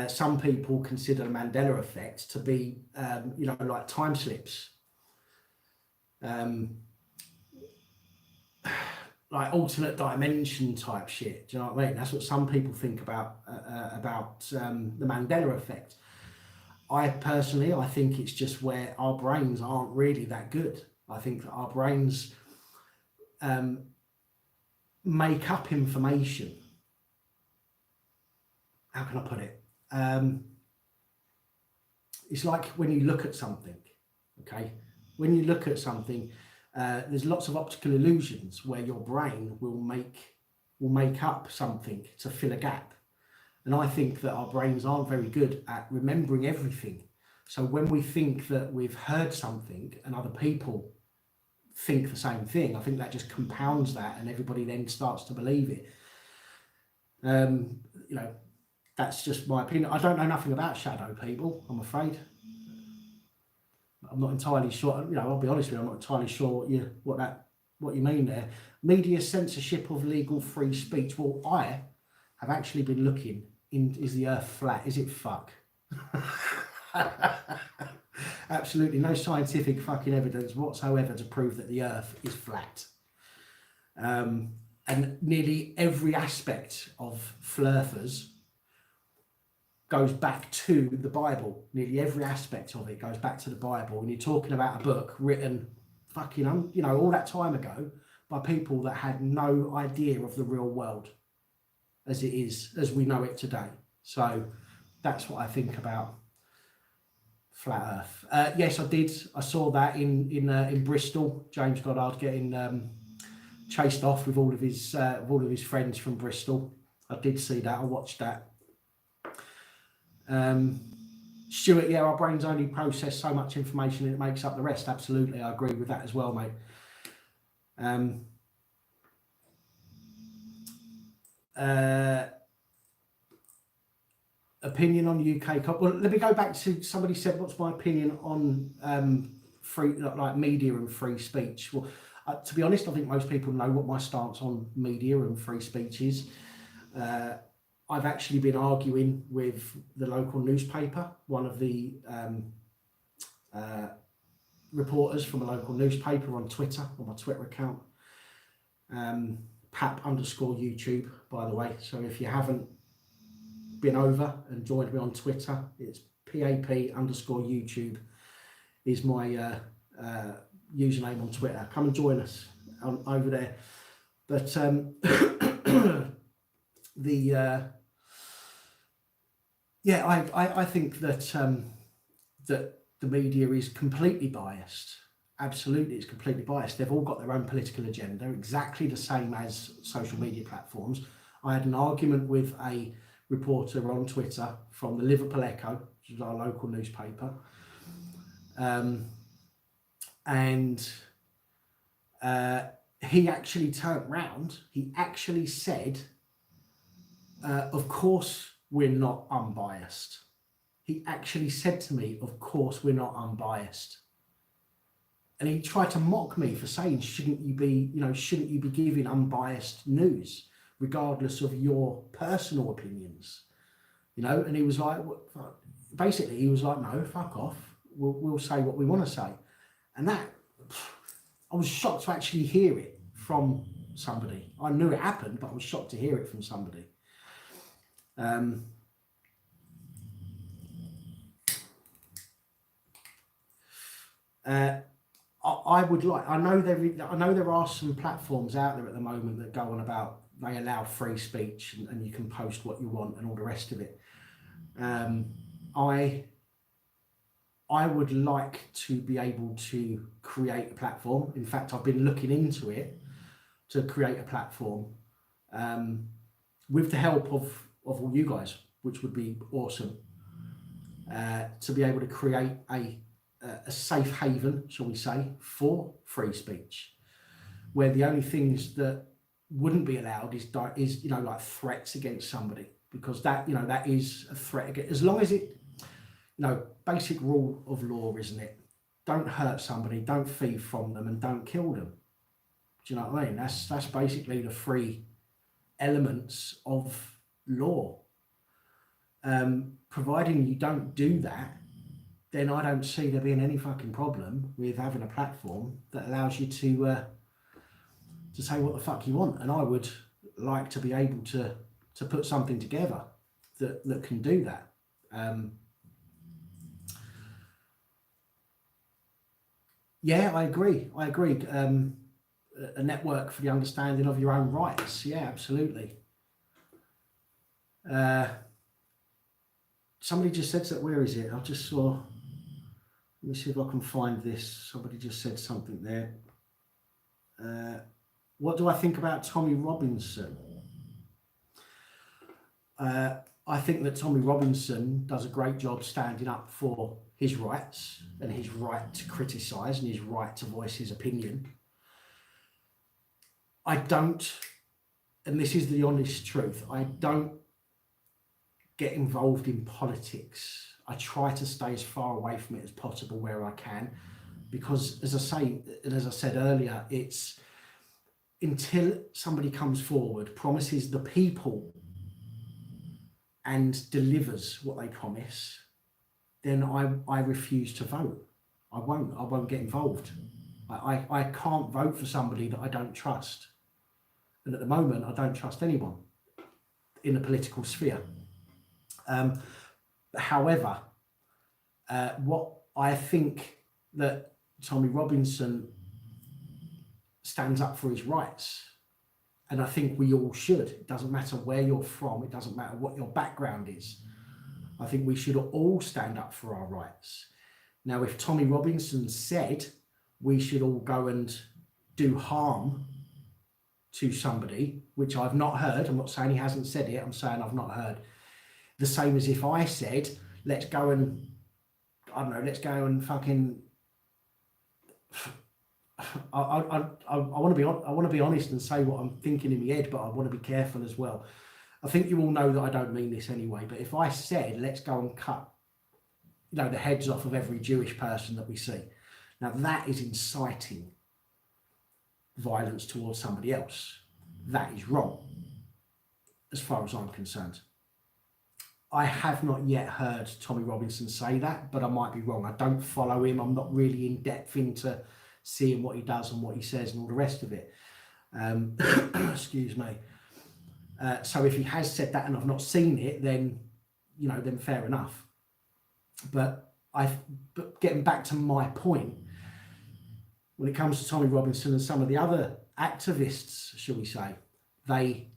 Some people consider the Mandela effect to be, like time slips. Like alternate dimension type shit. Do you know what I mean? That's what some people think about the Mandela effect. I think it's just where our brains aren't really that good. I think that our brains make up information. How can I put it? It's like when you look at something, okay? When you look at something, there's lots of optical illusions where your brain will make up something to fill a gap. And I think that our brains aren't very good at remembering everything. So when we think that we've heard something and other people think the same thing, I think that just compounds that, and everybody then starts to believe it. That's just my opinion. I don't know nothing about shadow people, I'm afraid. I'm not entirely sure, I'll be honest with you, I'm not entirely sure what that what you mean there. Media censorship of legal free speech. Well, I have actually been looking in, is the earth flat? Is it fuck? Absolutely no scientific fucking evidence whatsoever to prove that the earth is flat. And nearly every aspect of flirters goes back to the Bible. Nearly every aspect of it goes back to the Bible. And you're talking about a book written fucking, you know, all that time ago by people that had no idea of the real world as it is, as we know it today. So that's what I think about flat earth. Yes, I did. I saw that in Bristol, James Goddard getting chased off with all of his friends from Bristol. I did see that. I watched that. Stuart, yeah, our brains only process so much information and it makes up the rest. Absolutely, I agree with that as well, mate. Opinion on UK cop. Well, let me go back to somebody said, "What's my opinion on free, like media and free speech?" Well, to be honest, I think most people know what my stance on media and free speech is. I've actually been arguing with the local newspaper, one of the reporters from a local newspaper on Twitter, on my Twitter account, Pap_YouTube, by the way. So if you haven't been over and joined me on Twitter, it's PAP_YouTube is my username on Twitter. Come and join us over there. But I think that that the media is completely biased. Absolutely, it's completely biased. They've all got their own political agenda, exactly the same as social media platforms. I had an argument with a reporter on Twitter from the Liverpool Echo, which is our local newspaper, and he actually turned round. He actually said, of course we're not unbiased. He actually said to me, of course we're not unbiased. And he tried to mock me for saying, shouldn't you be giving unbiased news, regardless of your personal opinions? You know, and he was like, basically he was like, no, fuck off. We'll say what we want to say. And that, I was shocked to actually hear it from somebody. I knew it happened, but I was shocked to hear it from somebody. I know there are some platforms out there at the moment that go on about they allow free speech and you can post what you want and all the rest of it. I would like to be able to create a platform. In fact, I've been looking into it to create a platform with the help of all you guys, which would be awesome, to be able to create a safe haven, shall we say, for free speech, where the only things that wouldn't be allowed is like threats against somebody, because that is a threat against, as long as it, basic rule of law, isn't it? Don't hurt somebody, don't thieve from them, and don't kill them. Do you know what I mean? That's basically the three elements of law. Providing you don't do that, then I don't see there being any fucking problem with having a platform that allows you to say what the fuck you want. And I would like to be able to put something together that can do that. Yeah, I agree. A network for the understanding of your own rights. Yeah, absolutely. Somebody just said that. Where is it? I just saw. Let me see if I can find this. Somebody just said something there. What do I think about Tommy Robinson? I think that Tommy Robinson does a great job standing up for his rights and his right to criticise and his right to voice his opinion. I don't, and this is the honest truth, I don't get involved in politics. I try to stay as far away from it as possible where I can, because as I say, and as I said earlier, it's until somebody comes forward, promises the people and delivers what they promise, then I refuse to vote. I won't get involved. I can't vote for somebody that I don't trust. And at the moment, I don't trust anyone in the political sphere. However, what I think that Tommy Robinson stands up for his rights, and I think we all should. It doesn't matter where you're from, it doesn't matter what your background is. I think we should all stand up for our rights. Now, if Tommy Robinson said we should all go and do harm to somebody, which I've not heard, I'm not saying he hasn't said it, I'm saying I've not heard. The same as if I said, let's go and, I don't know, let's go and fucking, I want to be honest and say what I'm thinking in my head, but I want to be careful as well. I think you all know that I don't mean this anyway, but if I said, let's go and cut, the heads off of every Jewish person that we see, now that is inciting violence towards somebody else. That is wrong, as far as I'm concerned. I have not yet heard Tommy Robinson say that, but I might be wrong. I don't follow him. I'm not really in depth into seeing what he does and what he says and all the rest of it. Excuse me. So if he has said that and I've not seen it, then, then fair enough. But getting back to my point, when it comes to Tommy Robinson and some of the other activists, shall we say, they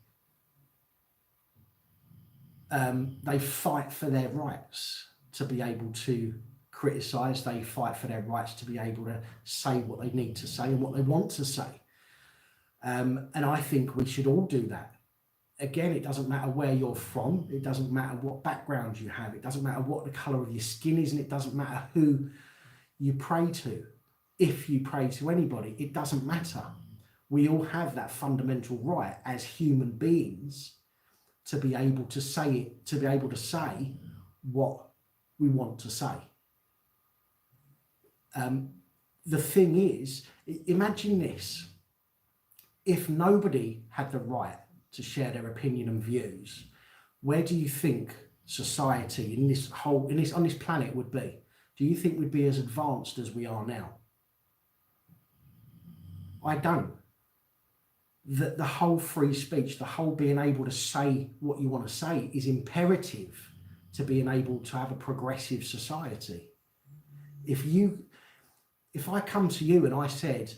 fight for their rights to be able to criticise. They fight for their rights to be able to say what they need to say and what they want to say. And I think we should all do that. Again, it doesn't matter where you're from. It doesn't matter what background you have. It doesn't matter what the colour of your skin is, and it doesn't matter who you pray to. If you pray to anybody, it doesn't matter. We all have that fundamental right as human beings to be able to say it, to be able to say what we want to say. The thing is, imagine this. If nobody had the right to share their opinion and views, where do you think society on this planet would be? Do you think we'd be as advanced as we are now? I don't. The whole free speech, the whole being able to say what you want to say is imperative to being able to have a progressive society. If I come to you and I said,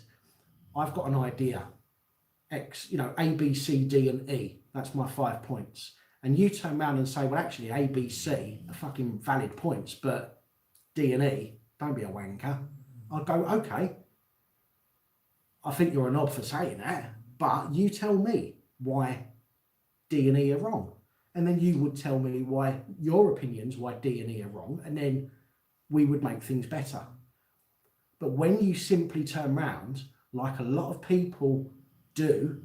I've got an idea, X, A, B, C, D, and E, that's my 5 points. And you turn around and say, well, actually, A, B, C are fucking valid points, but D and E, don't be a wanker. I'll go, okay, I think you're a knob for saying that, but you tell me why D and E are wrong. And then you would tell me why your opinions, why D and E are wrong, and then we would make things better. But when you simply turn around, like a lot of people do,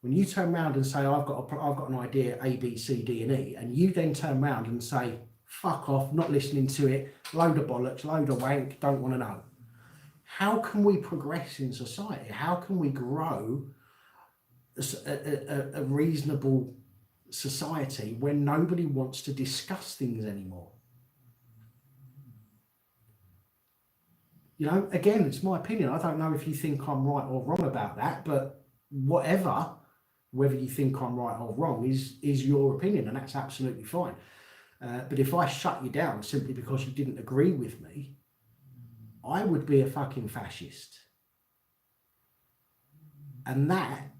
when you turn around and say, I've got an idea, A, B, C, D, and E, and you then turn around and say, fuck off, not listening to it, load of bollocks, load of wank, don't want to know. How can we progress in society? How can we grow a reasonable society when nobody wants to discuss things anymore? Again, it's my opinion. I don't know if you think I'm right or wrong about that, but whether you think I'm right or wrong is your opinion, and that's absolutely fine. But if I shut you down simply because you didn't agree with me, I would be a fucking fascist. And that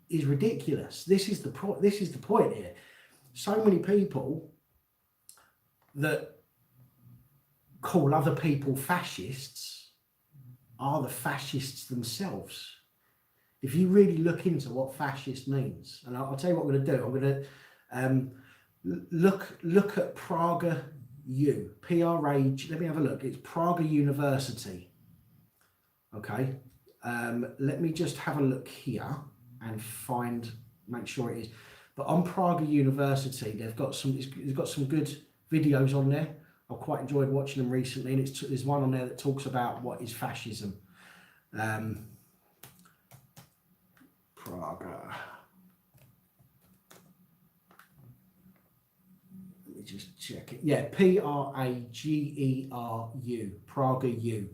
is ridiculous. This is the point here. So many people that call other people fascists are the fascists themselves. If you really look into what fascist means, and I'll tell you what I'm going to do. I'm going to look at Praga U, P-R-A-G, let me have a look. It's Praga University. Okay. Let me just have a look here and make sure it is. But on Praga University, it's got some good videos on there. I've quite enjoyed watching them recently, and there's one on there that talks about what is fascism. Praga. Let me just check it. Yeah, Prageru, Praga U.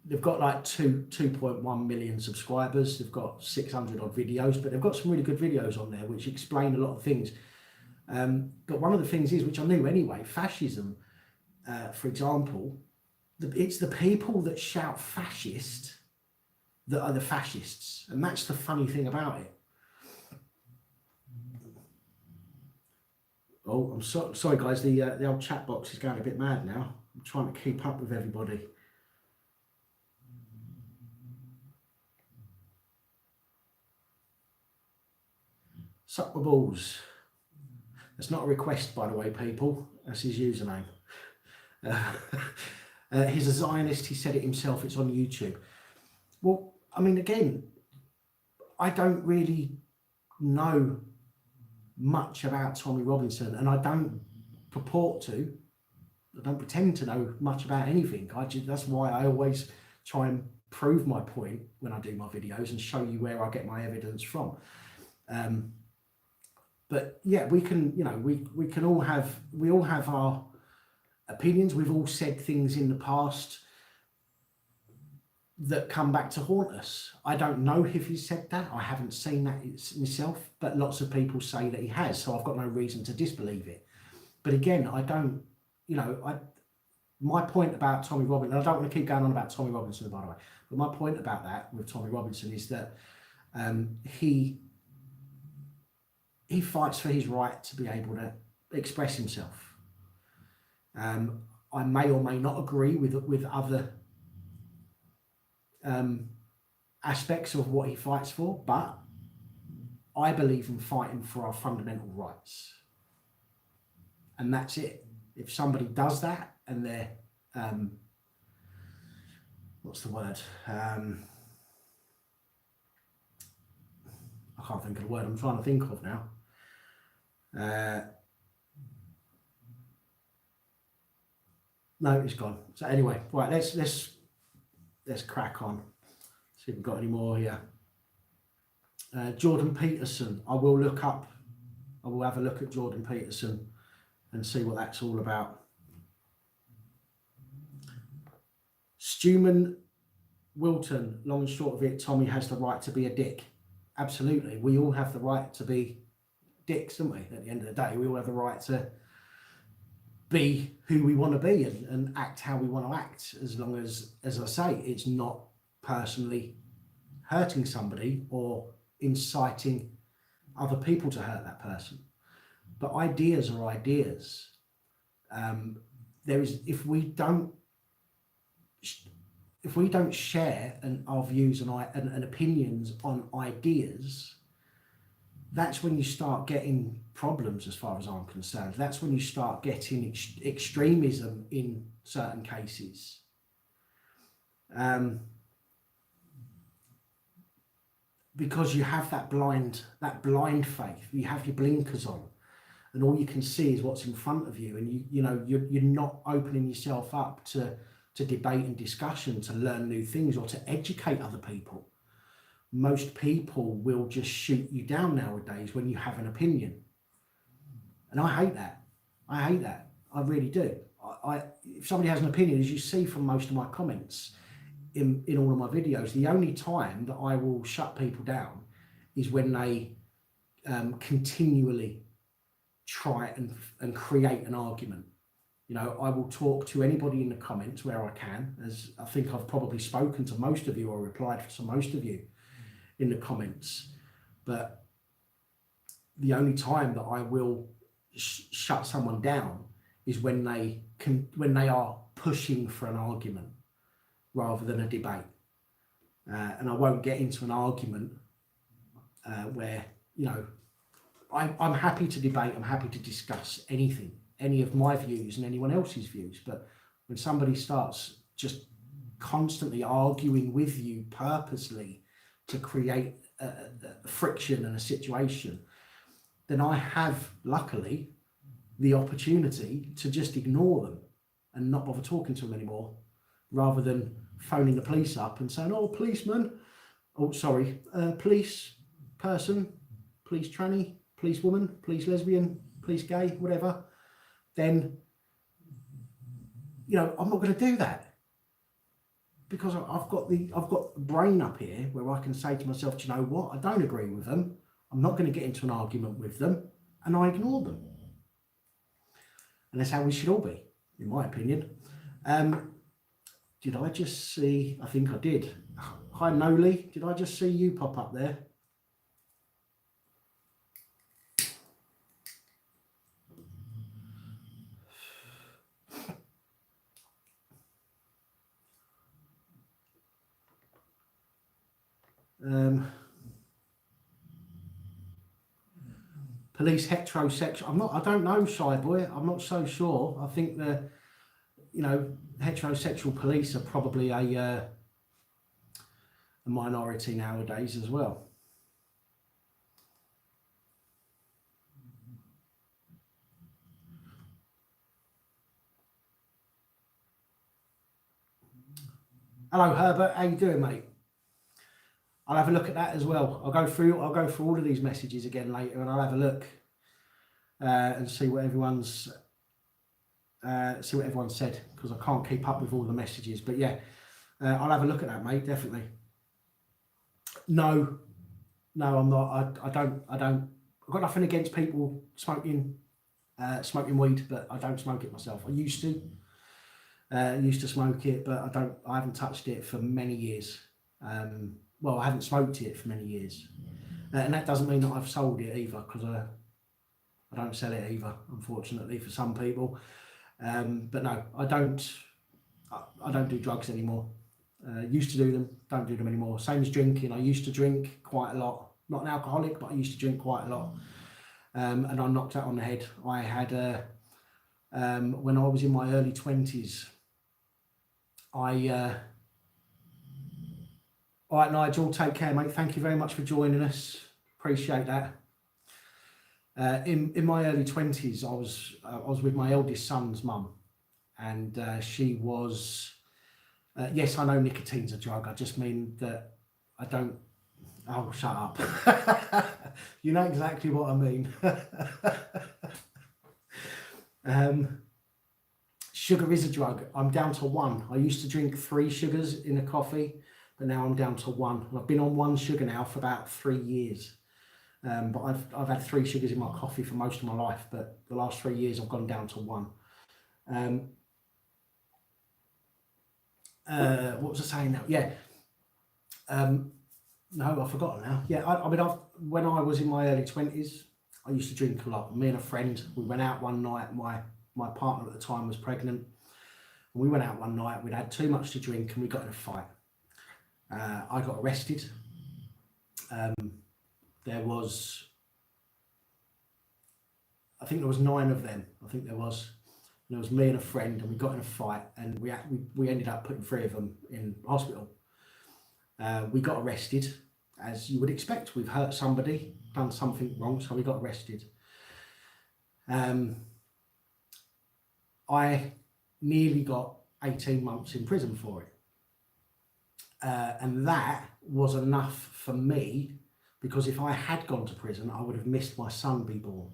They've got like 2.1 million subscribers. They've got 600 odd videos, but they've got some really good videos on there which explain a lot of things. But one of the things is, which I knew anyway, fascism, for example, it's the people that shout fascist that are the fascists. And that's the funny thing about it. Oh, I'm sorry guys, the old chat box is going a bit mad now. I'm trying to keep up with everybody. Suck my balls. That's not a request, by the way, people. That's his username. He's a Zionist. He said it himself. It's on YouTube. Well, I mean, again, I don't really know much about Tommy Robinson, and I don't purport to. I don't pretend to know much about anything. That's why I always try and prove my point when I do my videos and show you where I get my evidence from. But yeah, we can, you know, we all have our opinions. We've all said things in the past that come back to haunt us. I don't know if he said that. I haven't seen that myself, but lots of people say that he has. So I've got no reason to disbelieve it. But again, I don't, you know, my point about Tommy Robinson, and I don't want to keep going on about Tommy Robinson, by the way, but my point about that with Tommy Robinson is that he fights for his right to be able to express himself. I may or may not agree with other aspects of what he fights for, but I believe in fighting for our fundamental rights. And that's it. If somebody does that and they're, what's the word? I can't think of the word I'm trying to think of now. No, it's gone. So anyway, right, let's crack on. See if we've got any more here. Jordan Peterson. I will have a look at Jordan Peterson and see what that's all about. Stuman Wilton, long and short of it, Tommy has the right to be a dick. Absolutely. We all have the right to be dicks, don't we? At the end of the day, we all have the right to be who we want to be and act how we want to act, as long as I say, it's not personally hurting somebody or inciting other people to hurt that person. But ideas are ideas. If we don't share our views and opinions on ideas, that's when you start getting problems, as far as I'm concerned. That's when you start getting extremism in certain cases. Because you have that blind faith, you have your blinkers on, and all you can see is what's in front of you, and you're not opening yourself up to debate and discussion, to learn new things or to educate other people. Most people will just shoot you down nowadays when you have an opinion. And I hate that. I really do. If somebody has an opinion, as you see from most of my comments in all of my videos, the only time that I will shut people down is when they continually try and create an argument. You know, I will talk to anybody in the comments where I can, as I think I've probably spoken to most of you or replied to most of you in the comments. But the only time that I will shut someone down is when they are pushing for an argument rather than a debate. And I won't get into an argument where, you know, I'm happy to debate, I'm happy to discuss anything, any of my views and anyone else's views. But when somebody starts just constantly arguing with you purposely to create a friction and a situation, then I have, luckily, the opportunity to just ignore them and not bother talking to them anymore, rather than phoning the police up and saying, "Oh, policeman, oh, sorry, police person, police tranny, police woman, police lesbian, police gay, whatever, then, you know, I'm not going to do that, because I've got the brain up here where I can say to myself, do you know what, I don't agree with them, I'm not going to get into an argument with them, and I ignore them. And that's how we should all be, in my opinion. Did I just see, I think I did. Hi Noli, did I just see you pop up there? Police heterosexual. I don't know, Shy Boy. I'm not so sure. I think the, you know, heterosexual police are probably a minority nowadays as well. Hello Herbert, how you doing, mate? I'll have a look at that as well. I'll go through all of these messages again later, and I'll have a look and see what everyone's said, because I can't keep up with all the messages. But yeah, I'll have a look at that, mate. Definitely. No, I'm not. I don't. I've got nothing against people smoking weed, but I don't smoke it myself. I used to smoke it, but I haven't touched it for many years. Well, I haven't smoked it for many years, and that doesn't mean that I've sold it either, because I don't sell it either, unfortunately, for some people. But no, I don't do drugs anymore. Used to do them, don't do them anymore. Same as drinking. I used to drink quite a lot. Not an alcoholic, but I used to drink quite a lot. And I knocked that on the head. I had when I was in my early 20s, all right, Nigel, take care, mate. Thank you very much for joining us. Appreciate that. In my early 20s, I was with my eldest son's mum, and she was. Yes, I know nicotine's a drug. I just mean that I don't. Oh, shut up. You know exactly what I mean. Sugar is a drug. I'm down to 1. I used to drink 3 sugars in a coffee, but now I'm down to 1. I've been on 1 sugar now for about 3 years. But I've had 3 sugars in my coffee for most of my life, but the last 3 years I've gone down to 1. What was I saying now? Yeah. No, I've forgotten now. Yeah, I mean, when I was in my early 20s, I used to drink a lot. Me and a friend, we went out one night. My partner at the time was pregnant. And we went out one night. We'd had too much to drink, and we got in a fight. I got arrested. There was, I think there was 9 of them. I think there was. And it was me and a friend, and we got in a fight, and we ended up putting 3 of them in hospital. We got arrested, as you would expect. We've hurt somebody, done something wrong, so we got arrested. I nearly got 18 months in prison for it. And that was enough for me, because if I had gone to prison, I would have missed my son be born.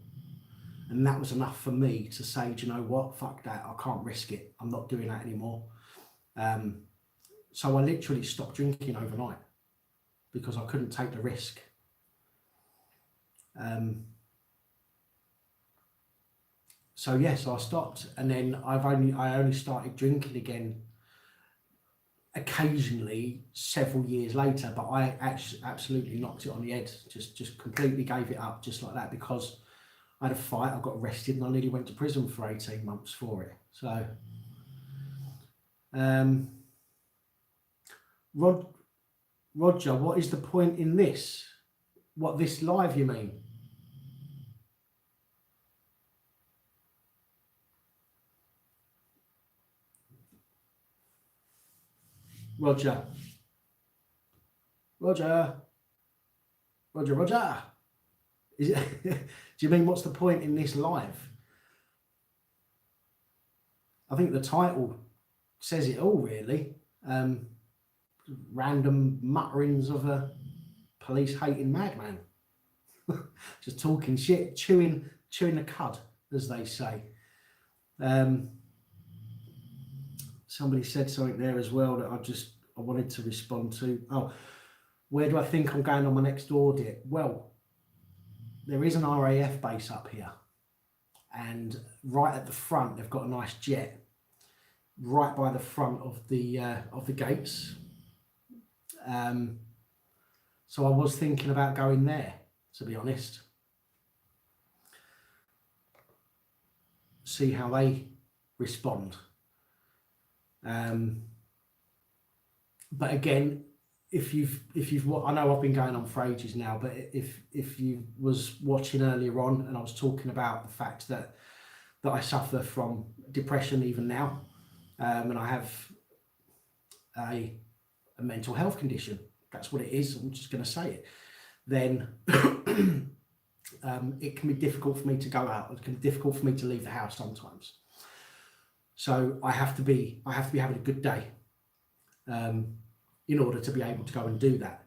And that was enough for me to say, do you know what, fuck that, I can't risk it. I'm not doing that anymore. So I literally stopped drinking overnight because I couldn't take the risk. So yes, I stopped, and then I only started drinking again occasionally several years later, but I actually absolutely knocked it on the head, just completely gave it up just like that, because I had a fight, I got arrested, and I nearly went to prison for 18 months for it. So Roger, what is the point in this? What, this live, you mean? Roger. Is it, do you mean what's the point in this live? I think the title says it all, really. random mutterings of a police-hating madman. Just talking shit, chewing the cud, as they say. Somebody said something there as well that I wanted to respond to. Oh, where do I think I'm going on my next audit? Well, there is an RAF base up here, and right at the front they've got a nice jet right by the front of the gates. So I was thinking about going there, to be honest. See how they respond. But again, if you've I know I've been going on for ages now, but if you was watching earlier on, and I was talking about the fact that I suffer from depression even now, and I have a mental health condition. That's what it is. I'm just going to say it. Then it can be difficult for me to go out. It can be difficult for me to leave the house sometimes. So I have to be having a good day in order to be able to go and do that.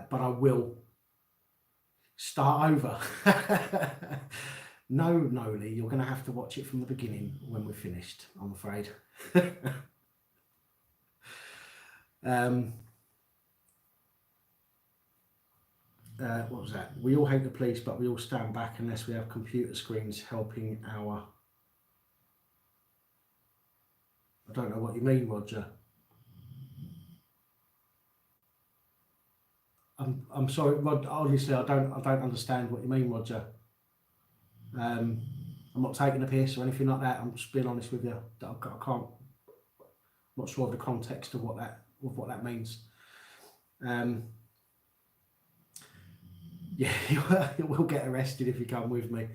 But I will start over. No, Lee, you're going to have to watch it from the beginning when we're finished, I'm afraid. What was that? We all hate the police, but we all stand back unless we have computer screens helping our... I don't know what you mean, Roger. I'm sorry, Rod. Obviously, I don't understand what you mean, Roger. I'm not taking a piss or anything like that. I'm just being honest with you. I can't. I'm not sure of the context of what that means. Yeah, you will get arrested if you come with me.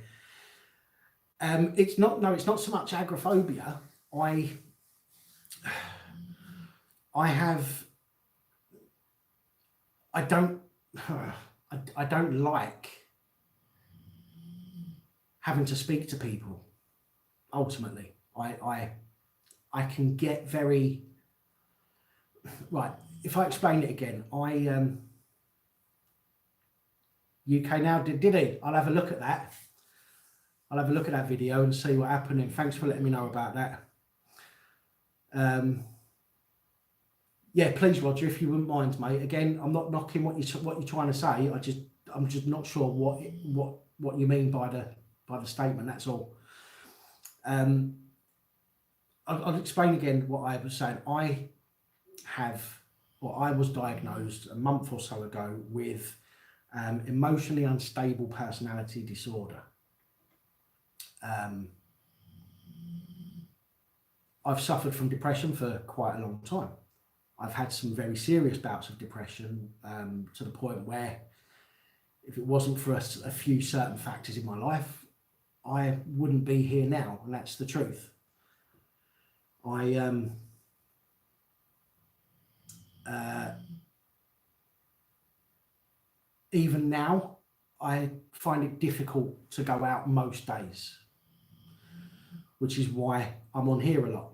It's not so much agoraphobia. I don't like having to speak to people. Ultimately, I can get very right. If I explain it again, UK Now did he? I'll have a look at that. I'll have a look at that video and see what happened. And thanks for letting me know about that. Yeah, please, Roger, if you wouldn't mind, mate. Again, I'm not knocking what you're trying to say. I'm just not sure what you mean by the statement. That's all. I'll explain again what I was saying. I was diagnosed a month or so ago with emotionally unstable personality disorder. I've suffered from depression for quite a long time. I've had some very serious bouts of depression to the point where if it wasn't for a few certain factors in my life, I wouldn't be here now, and that's the truth. Even now, I find it difficult to go out most days, which is why I'm on here a lot.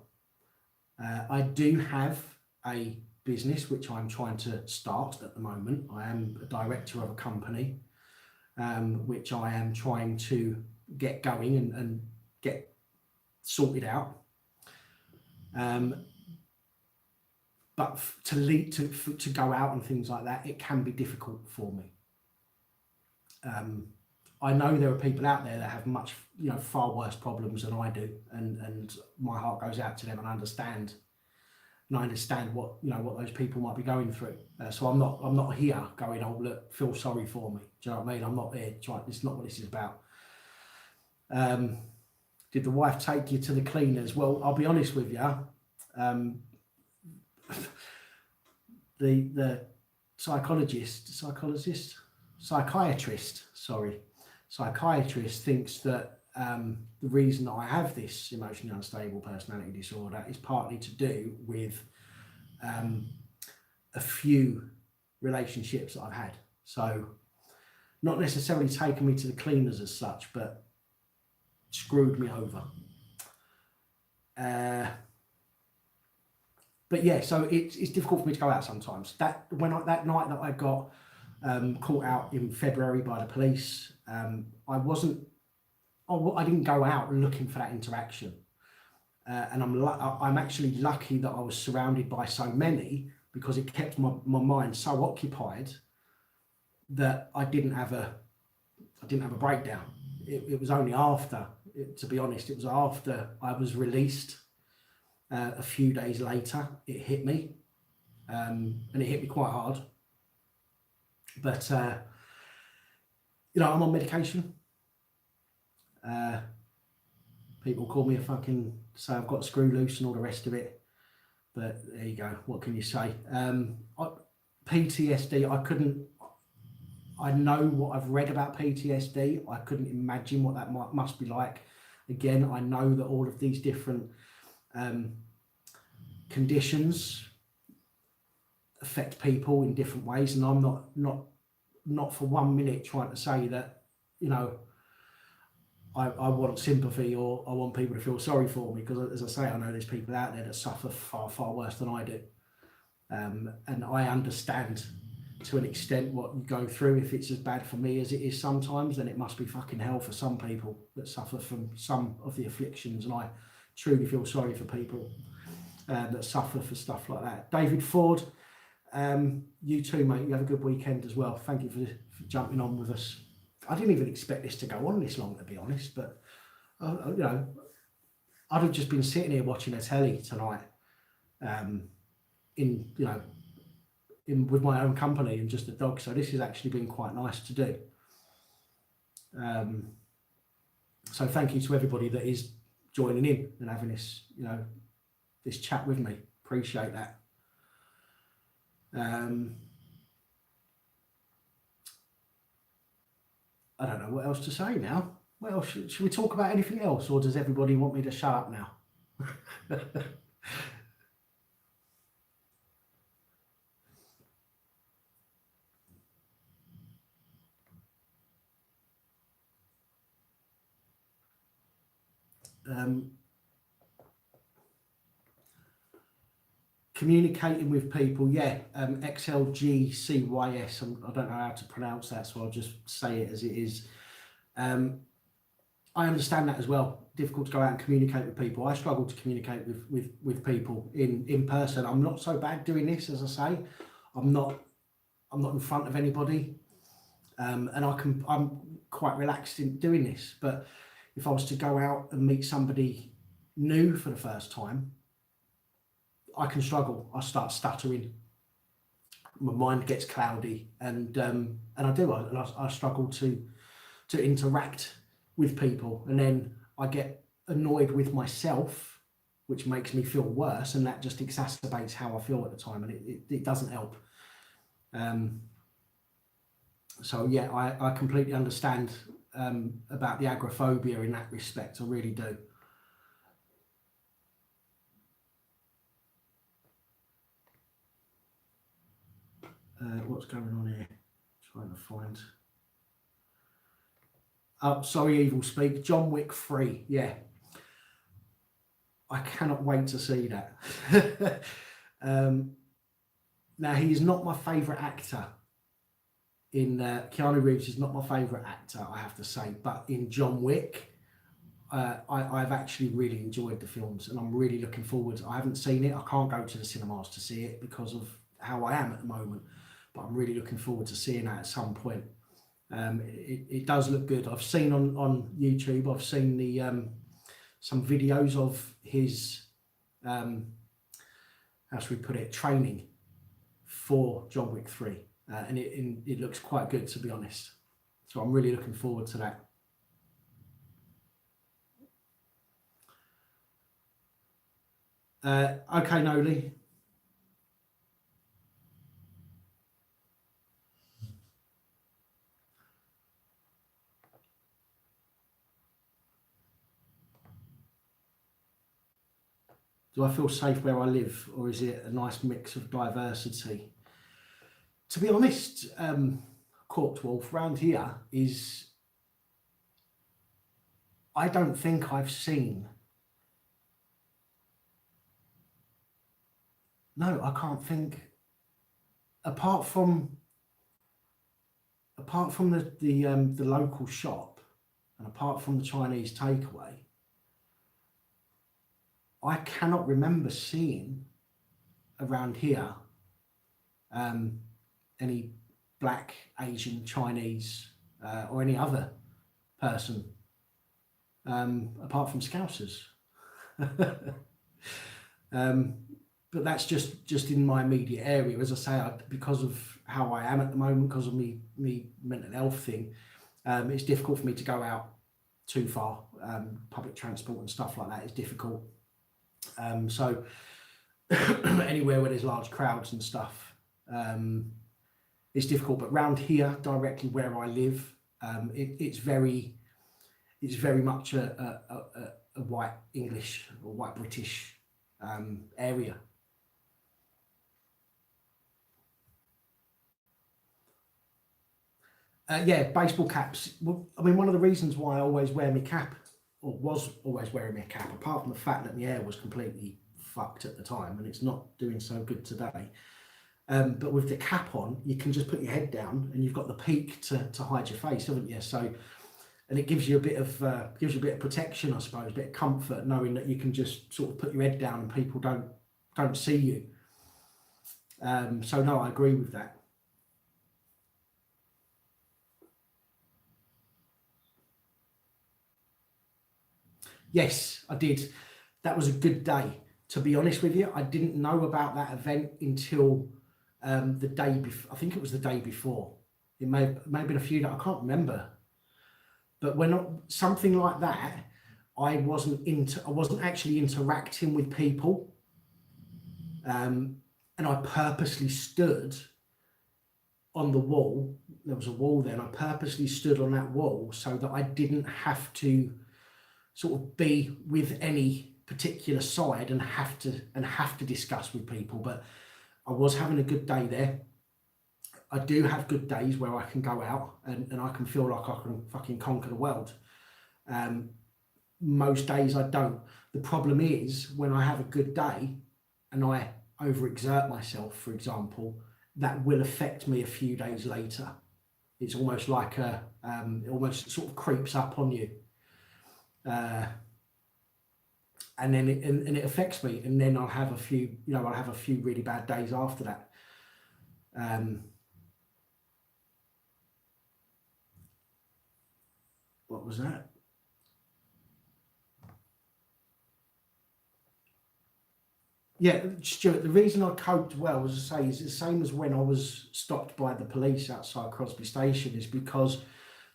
I do have a business which I'm trying to start at the moment. I am a director of a company which I am trying to get going and get sorted out. But to go out and things like that, it can be difficult for me. I know there are people out there that have much, far worse problems than I do, and my heart goes out to them, and I understand what what those people might be going through. So I'm not here going, oh look, feel sorry for me. Do you know what I mean? I'm not there trying. It's not what this is about. Did the wife take you to the cleaners? Well, I'll be honest with you. The psychiatrist thinks that the reason that I have this emotionally unstable personality disorder is partly to do with a few relationships that I've had. So not necessarily taking me to the cleaners as such, but screwed me over. but yeah, so it's difficult for me to go out sometimes. That night that I got caught out in February by the police, I didn't go out looking for that interaction, and I'm actually lucky that I was surrounded by so many, because it kept my mind so occupied that I didn't have a breakdown. It was only after, to be honest, it was after I was released. A few days later, it hit me, and it hit me quite hard. But you know, I'm on medication. People call me say I've got a screw loose and all the rest of it. But there you go. What can you say? PTSD. I know what I've read about PTSD. I couldn't imagine what that must be like. Again, I know that all of these different conditions affect people in different ways, and I'm not for 1 minute trying to say that, you know, I want sympathy or I want people to feel sorry for me, because as I say, I know there's people out there that suffer far, far worse than I do, and I understand to an extent what you go through. If it's as bad for me as it is sometimes, then it must be fucking hell for some people that suffer from some of the afflictions, and I truly feel sorry for people that suffer for stuff like that. David Ford, you too, mate. You have a good weekend as well. Thank you for jumping on with us. I didn't even expect this to go on this long, to be honest, but you know, I'd have just been sitting here watching a telly tonight, with my own company and just a dog. So this has actually been quite nice to do. So thank you to everybody that is joining in and having this, you know, this chat with me. Appreciate that. I don't know what else to say now. What else? Should we talk about anything else, or does everybody want me to shut up now? Communicating with people, yeah. XLGCYS. I don't know how to pronounce that, so I'll just say it as it is. I understand that as well. Difficult to go out and communicate with people. I struggle to communicate with people in person. I'm not so bad doing this, as I say. I'm not in front of anybody, and I'm quite relaxed in doing this. But if I was to go out and meet somebody new for the first time, I can struggle. I start stuttering. My mind gets cloudy, and I struggle to interact with people, and then I get annoyed with myself, which makes me feel worse, and that just exacerbates how I feel at the time, and it doesn't help. So yeah, I completely understand about the agoraphobia in that respect. I really do. What's going on here? Trying to find. Oh, sorry, Evil Speak. John Wick 3. Yeah. I cannot wait to see that. Now, he's not my favourite actor. Keanu Reeves is not my favourite actor, I have to say. But in John Wick, I've actually really enjoyed the films, and I'm really looking forward. I haven't seen it. I can't go to the cinemas to see it because of how I am at the moment. But I'm really looking forward to seeing that at some point. It does look good. I've seen on YouTube, I've seen the some videos of his, how should we put it, training for John Wick 3. And it looks quite good, to be honest. So I'm really looking forward to that. Okay, Noli. Do I feel safe where I live, or is it a nice mix of diversity? To be honest, Corpse Wolf, round here is, I don't think I've seen No, I can't think. Apart from the local shop, and apart from the Chinese takeaway, I cannot remember seeing around here any black, Asian, Chinese, or any other person apart from Scousers. But that's just in my immediate area. As I say, because of how I am at the moment, because of me mental health thing, it's difficult for me to go out too far. Public transport and stuff like that is difficult. So anywhere where there's large crowds and stuff, it's difficult. But round here, directly where I live, it's very much a white English or white British area. Yeah, baseball caps. Well, I mean, one of the reasons why I always wear my cap, or was always wearing my cap, apart from the fact that my hair was completely fucked at the time and it's not doing so good today. But with the cap on, you can just put your head down and you've got the peak to hide your face, haven't you? So, and it gives you a bit of protection, I suppose, a bit of comfort, knowing that you can just sort of put your head down and people don't see you. So no, I agree with that. Yes, I did. That was a good day. To be honest with you, I didn't know about that event until the day before. I think it was the day before. It may have been a few days. I can't remember. But when something like that, I wasn't actually interacting with people, and I purposely stood on the wall. There was a wall there, and I purposely stood on that wall so that I didn't have to sort of be with any particular side and have to discuss with people. But I was having a good day there. I do have good days where I can go out and I can feel like I can fucking conquer the world. Most days I don't. The problem is when I have a good day and I overexert myself, for example, that will affect me a few days later. It's almost like it almost sort of creeps up on you. And then it affects me, and then I'll have a few really bad days after that. What was that? Yeah, Stuart, the reason I coped well, as I say, is the same as when I was stopped by the police outside Crosby Station, is because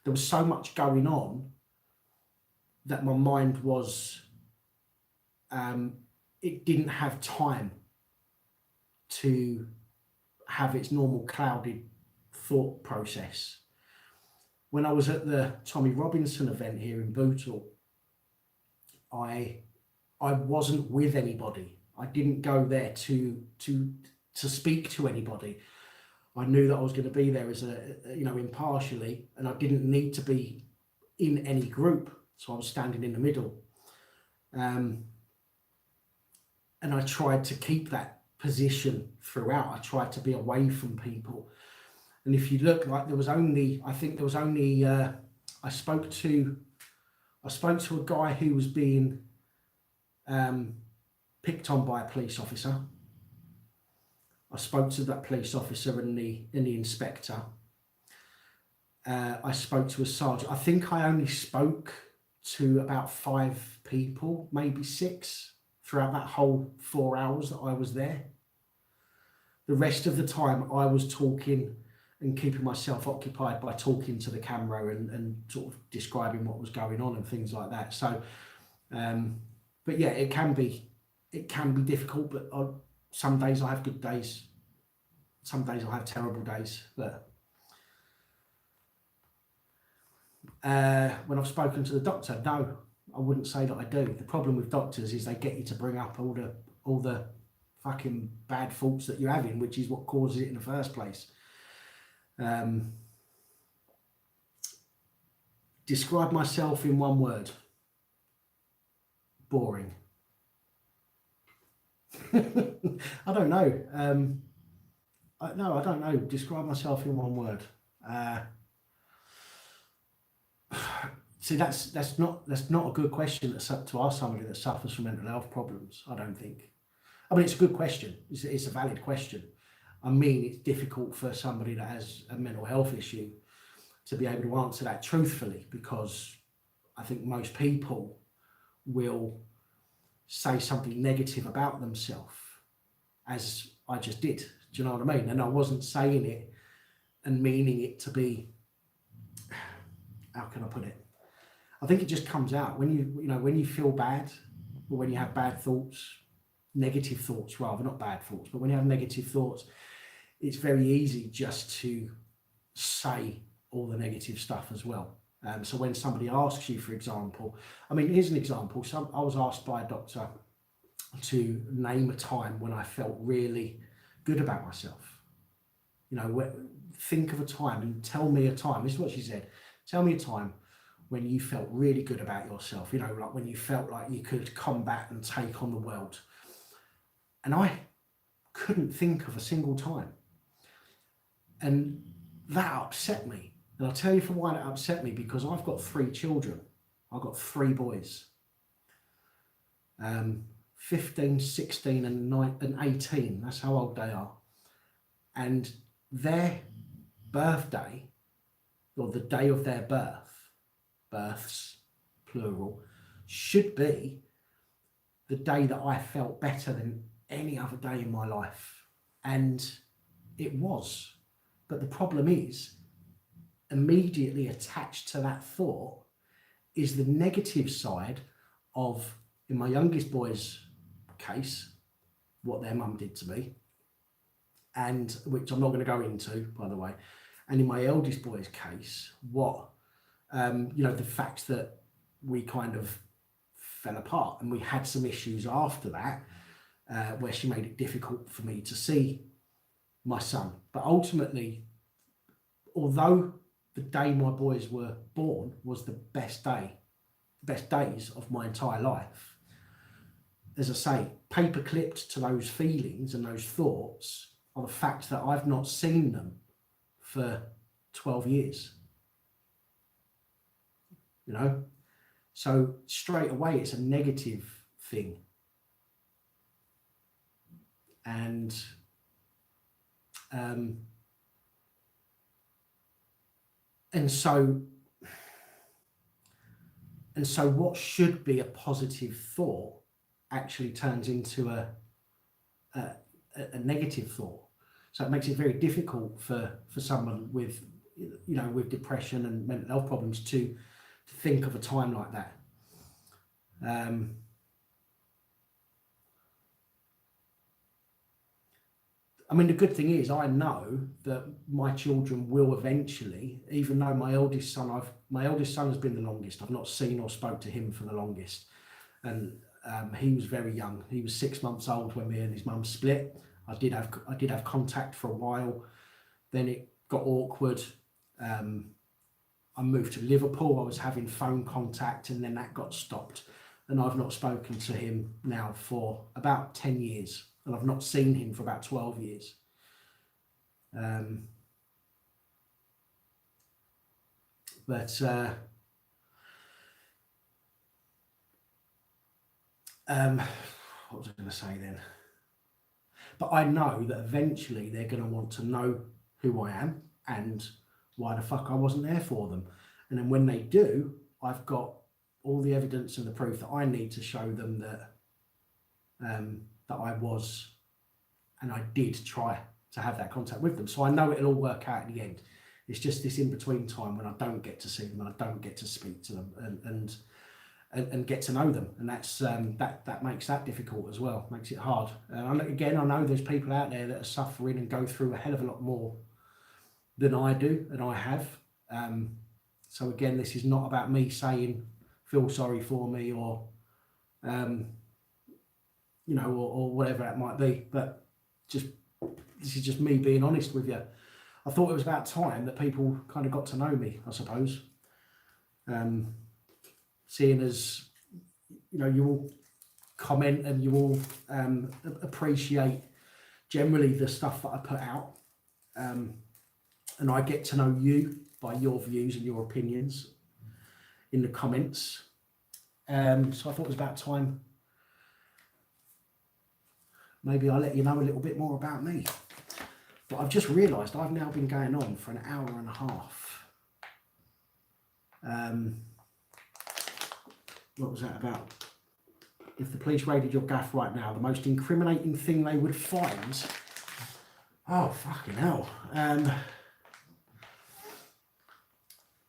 there was so much going on that my mind was, it didn't have time to have its normal clouded thought process. When I was at the Tommy Robinson event here in Bootle, I wasn't with anybody. I didn't go there to speak to anybody. I knew that I was going to be there as impartially, and I didn't need to be in any group, so I was standing in the middle. And I tried to keep that position throughout. I tried to be away from people. And if you look, like I spoke to a guy who was being picked on by a police officer. I spoke to that police officer and the inspector. I spoke to a sergeant. I think I only spoke to about 5 people, maybe 6, throughout that whole 4 hours that I was there. The rest of the time I was talking and keeping myself occupied by talking to the camera and sort of describing what was going on and things like that. So, but yeah, it can be difficult, but some days I have good days. Some days I have terrible days. But when I've spoken to the doctor, no, I wouldn't say that I do. The problem with doctors is they get you to bring up all the fucking bad thoughts that you're having, which is what causes it in the first place. Describe myself in one word: boring. I don't know. No, I don't know. Describe myself in one word. See, that's not a good question to ask somebody that suffers from mental health problems. I don't think. I mean, it's a good question. It's a valid question. I mean, it's difficult for somebody that has a mental health issue to be able to answer that truthfully, because I think most people will say something negative about themselves, as I just did. Do you know what I mean? And I wasn't saying it and meaning it to be, how can I put it? I think it just comes out when when you feel bad, or when you have bad thoughts, negative thoughts rather, not bad thoughts, but when you have negative thoughts, it's very easy just to say all the negative stuff as well. So when somebody asks you, for example, I mean, here's an example. I was asked by a doctor to name a time when I felt really good about myself. Think of a time and tell me a time. This is what she said. Tell me a time when you felt really good about yourself, like when you felt like you could combat and take on the world. And I couldn't think of a single time. And that upset me. And I'll tell you for why that upset me, because I've got 3 children. I've got 3 boys. 15, 16 and 18. That's how old they are. And their birthday, or the day of their births, plural, should be the day that I felt better than any other day in my life. And it was. But the problem is, immediately attached to that thought is the negative side of, in my youngest boy's case, what their mum did to me, and which I'm not going to go into, by the way. And in my eldest boy's case, what the fact that we kind of fell apart, and we had some issues after that, where she made it difficult for me to see my son. But ultimately, although the day my boys were born was the best days of my entire life, as I say, paper clipped to those feelings and those thoughts are the fact that I've not seen them for 12 years. So straight away it's a negative thing. And so what should be a positive thought actually turns into a negative thought. So it makes it very difficult for someone with depression and mental health problems to think of a time like that. I mean, the good thing is I know that my children will eventually, even though my eldest son has been the longest. I've not seen or spoke to him for the longest. And he was very young. He was 6 months old when me and his mum split. I did have contact for a while. Then it got awkward. I moved to Liverpool. I was having phone contact, and then that got stopped. And I've not spoken to him now for about 10 years. And I've not seen him for about 12 years. What was I going to say then? But I know that eventually they're going to want to know who I am and why the fuck I wasn't there for them. And then when they do, I've got all the evidence and the proof that I need to show them that that I was, and I did try to have that contact with them. So I know it'll all work out in the end. It's just this in-between time when I don't get to see them and I don't get to speak to them and get to know them. And that's that makes that difficult as well, makes it hard. And again, I know there's people out there that are suffering and go through a hell of a lot more than I do and I have. So again, this is not about me saying, feel sorry for me or or whatever it might be, but this is just me being honest with you. I thought it was about time that people kind of got to know me, I suppose. Seeing as, you all comment and you all appreciate generally the stuff that I put out, and I get to know you by your views and your opinions in the comments. So I thought it was about time maybe I let you know a little bit more about me. But I've just realised I've now been going on for an hour and a half. What was that about? If the police raided your gaff right now, the most incriminating thing they would find... Oh, fucking hell.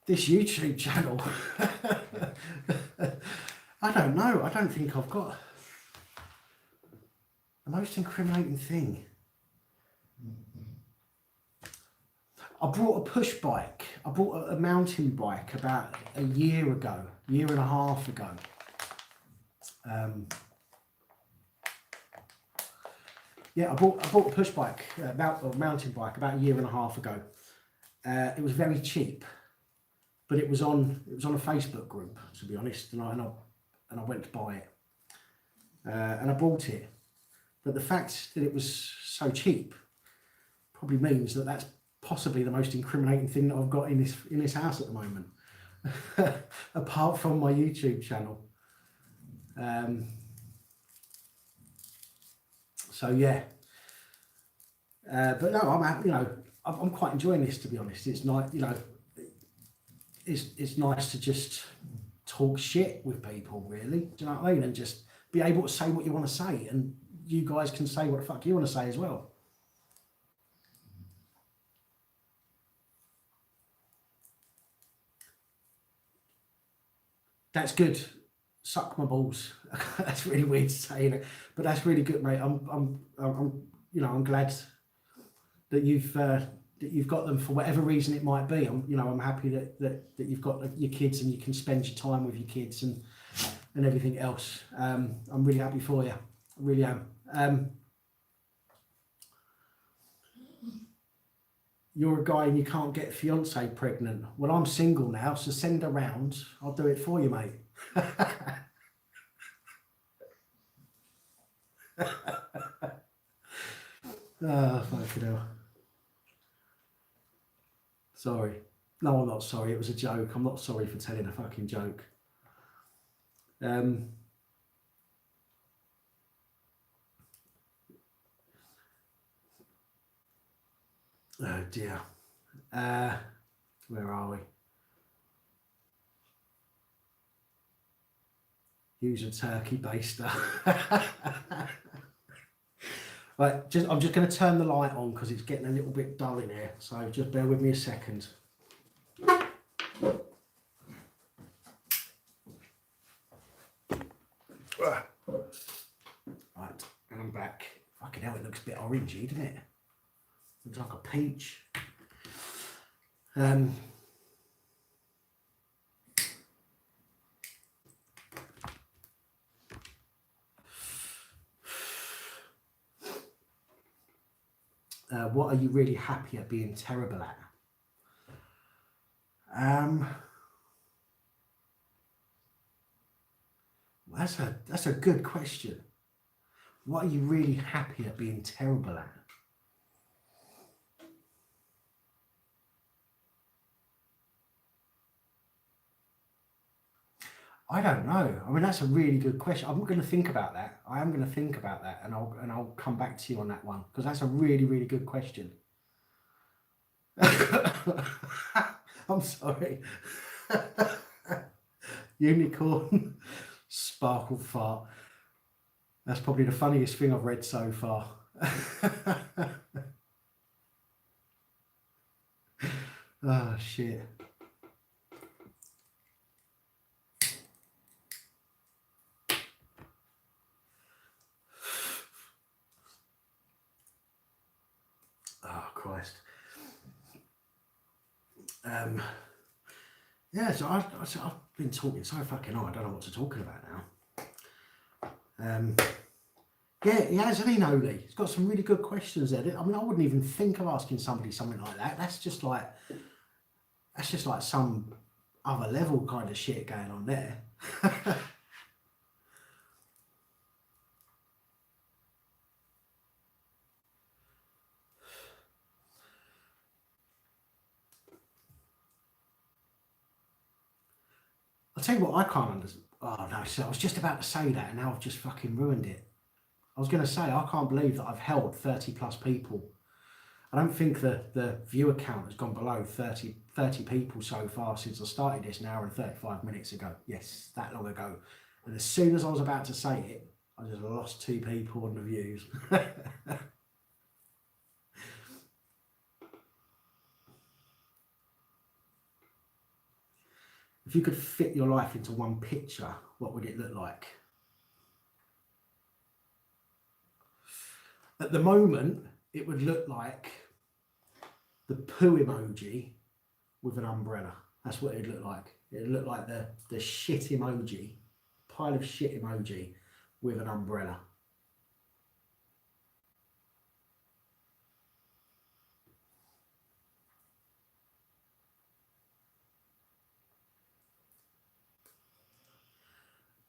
This YouTube channel. I don't know. I don't think I've got... The most incriminating thing. I brought a push bike. I bought a mountain bike about a year and a half ago. Yeah, I bought a push bike, a mountain bike about a year and a half ago. It was very cheap, but it was on a Facebook group, to be honest, and I went to buy it, and I bought it. But the fact that it was so cheap probably means that that's possibly the most incriminating thing that I've got in this house at the moment, apart from my YouTube channel. So yeah, but no, I'm quite enjoying this, to be honest. It's nice, it's nice to just talk shit with people, really. Do you know what I mean? And just be able to say what you want to say, and you guys can say what the fuck you want to say as well. That's good. Suck my balls. That's really weird to say, innit? But that's really good, mate. I'm glad that you've got them for whatever reason it might be. I'm happy that you've got your kids and you can spend your time with your kids and everything else. I'm really happy for you. I really am. You're a guy and you can't get a fiance pregnant. Well, I'm single now, so send her round. I'll do it for you, mate. Oh, fucking hell. Sorry. No, I'm not sorry. It was a joke. I'm not sorry for telling a fucking joke. Oh dear. Where are we? Use a turkey baster. Right, I'm just going to turn the light on because it's getting a little bit dull in here. So just bear with me a second. Right, and I'm back. Fucking hell, it looks a bit orangey, doesn't it? Looks like a peach. What are you really happy at being terrible at? That's a good question. What are you really happy at being terrible at? I don't know. I mean, that's a really good question. I'm going to think about that. I am going to think about that, and I'll come back to you on that one because that's a really, really good question. I'm sorry. Unicorn, sparkle fart. That's probably the funniest thing I've read so far. Oh shit. Oh Christ. Yeah, so I've been talking so fucking hard, I don't know what to talk about now. Yeah, he has, hasn't he, Noli? He's got some really good questions there. I mean, I wouldn't even think of asking somebody something like that. That's just like some other level kind of shit going on there. tell you what I can't understand. Oh no, so I was just about to say that and now I've just fucking ruined it. I was going to say, I can't believe that I've held 30 plus people. I don't think the viewer count has gone below 30 people so far since I started this, an hour and 35 minutes ago. Yes, that long ago. And as soon as I was about to say it, I just lost 2 people on the views. If you could fit your life into one picture, what would it look like? At the moment, it would look like the poo emoji with an umbrella. That's what it'd look like. It'd look like the shit emoji, pile of shit emoji with an umbrella.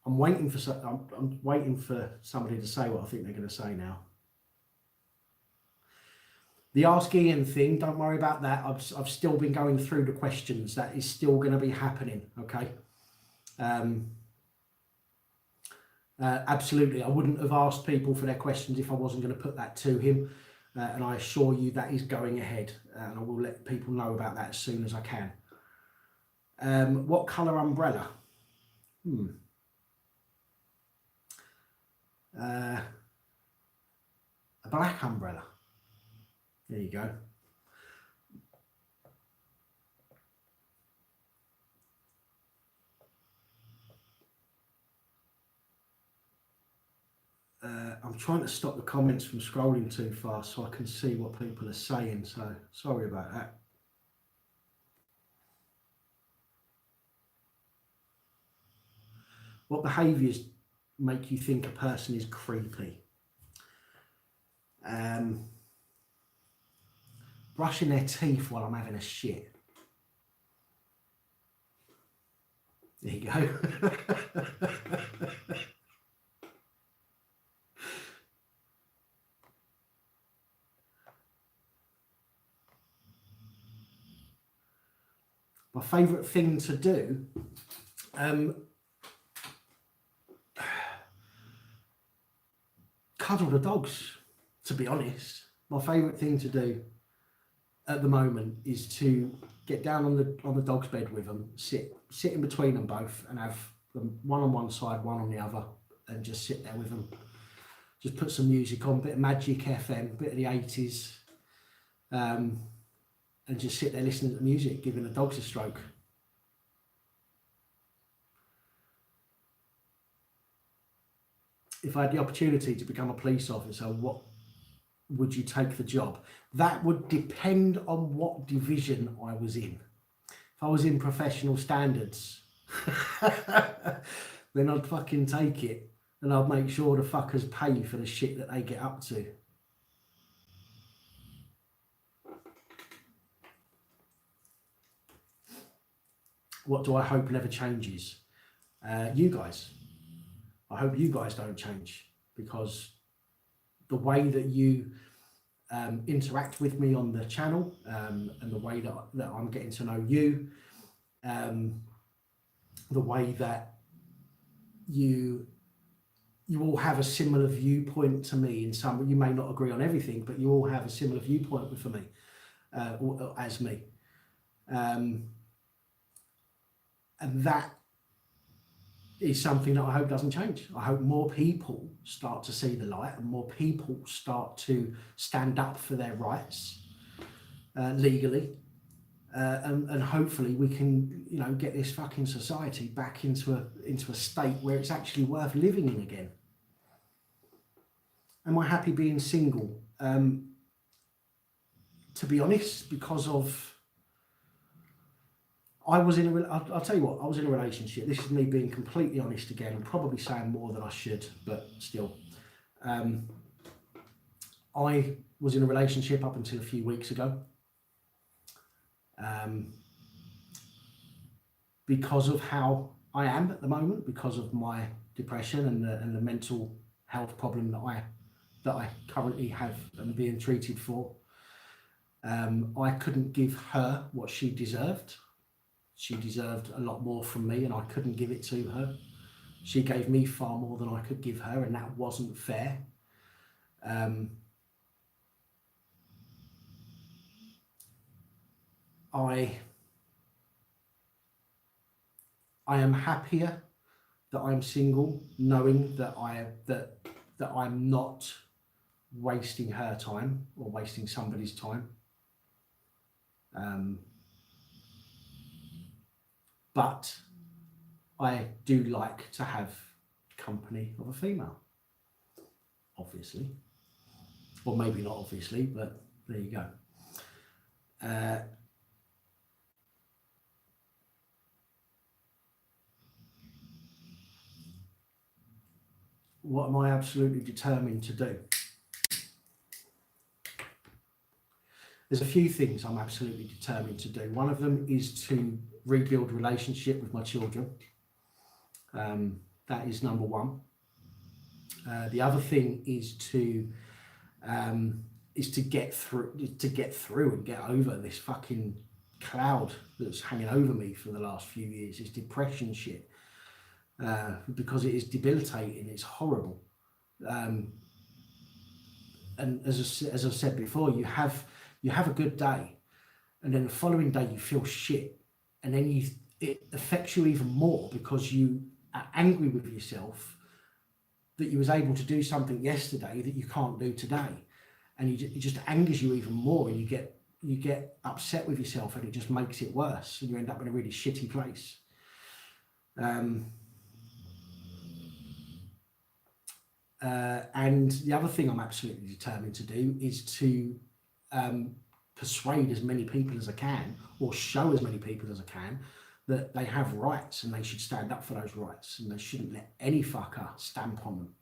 I'm waiting for somebody to say what I think they're going to say now. The Ask Ian thing, don't worry about that. I've still been going through the questions. That is still going to be happening, okay? Absolutely. I wouldn't have asked people for their questions if I wasn't going to put that to him. And I assure you that is going ahead. And I will let people know about that as soon as I can. What colour umbrella? A black umbrella. There you go. I'm trying to stop the comments from scrolling too fast so I can see what people are saying, so sorry about that. What behaviours make you think a person is creepy? Brushing their teeth while I'm having a shit. There you go. My favourite thing to do, cuddle the dogs, to be honest. My favourite thing to do at the moment is to get down on the dog's bed with them, sit in between them both and have them one on one side, one on the other, and just sit there with them. Just put some music on, bit of Magic FM, bit of the 80s, and just sit there listening to music, giving the dogs a stroke. If I had the opportunity to become a police officer, what would you take the job? That would depend on what division I was in. If I was in professional standards, then I'd fucking take it, and I'd make sure the fuckers pay for the shit that they get up to. What do I hope never changes? You guys. I hope you guys don't change, because the way that you interact with me on the channel, and the way that I'm getting to know you, the way that you all have a similar viewpoint to me. In some, you may not agree on everything, but you all have a similar viewpoint for me, or as me, and that is something that I hope doesn't change. I hope more people start to see the light, and more people start to stand up for their rights legally, and hopefully we can, you know, get this fucking society back into a state where it's actually worth living in again. Am I happy being single? To be honest, because of I'll tell you what, I was in a relationship. This is me being completely honest again. I'm probably saying more than I should, but still. I was in a relationship up until a few weeks ago. Because of how I am at the moment, because of my depression and the mental health problem that I currently have and being treated for, I couldn't give her what she deserved. she deserved a lot more from me and I couldn't give it to her. She gave me far more than I could give her, and that wasn't fair. I am happier that I'm single, knowing that I'm not wasting her time or wasting somebody's time. But I do like to have company of a female, obviously, or maybe not obviously, but there you go. What am I absolutely determined to do? There's a few things I'm absolutely determined to do. One of them is to rebuild relationship with my children. That is number one. The other thing is to get through and get over this fucking cloud that's hanging over me for the last few years. This depression shit, because it is debilitating. It's horrible. And as I said before, you have a good day, and then the following day you feel shit, and then it affects you even more because you are angry with yourself that you was able to do something yesterday that you can't do today, and it just angers you even more, and you get upset with yourself, and it just makes it worse, and you end up in a really shitty place. And the other thing I'm absolutely determined to do is to persuade as many people as I can, or show as many people as I can, that they have rights and they should stand up for those rights, and they shouldn't let any fucker stamp on them.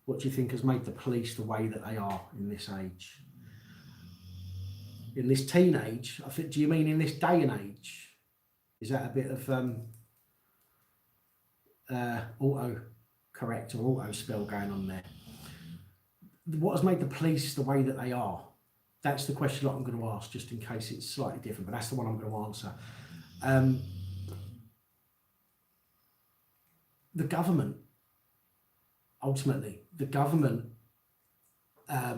What do you think has made the police the way that they are in this age? In this teenage, I think, do you mean in this day and age? Is that a bit of auto-correct or auto-spell going on there? What has made the police the way that they are? That's the question that I'm going to ask, just in case it's slightly different, but that's the one I'm going to answer. The government, ultimately, the government, how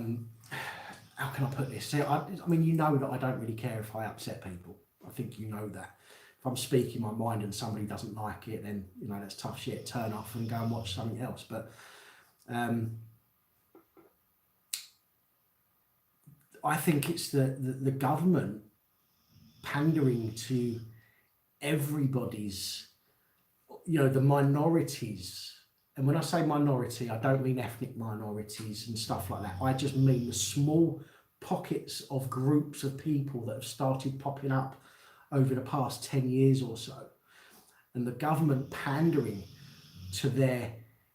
can I put this? See, I mean, you know that I don't really care if I upset people. I think you know that. If I'm speaking my mind and somebody doesn't like it, then, you know, that's tough shit. Turn off and go and watch something else. But I think it's the government pandering to everybody's, you know, the minorities. And when I say minority, I don't mean ethnic minorities and stuff like that. I just mean the small pockets of groups of people that have started popping up over the past 10 years or so. And the government pandering to their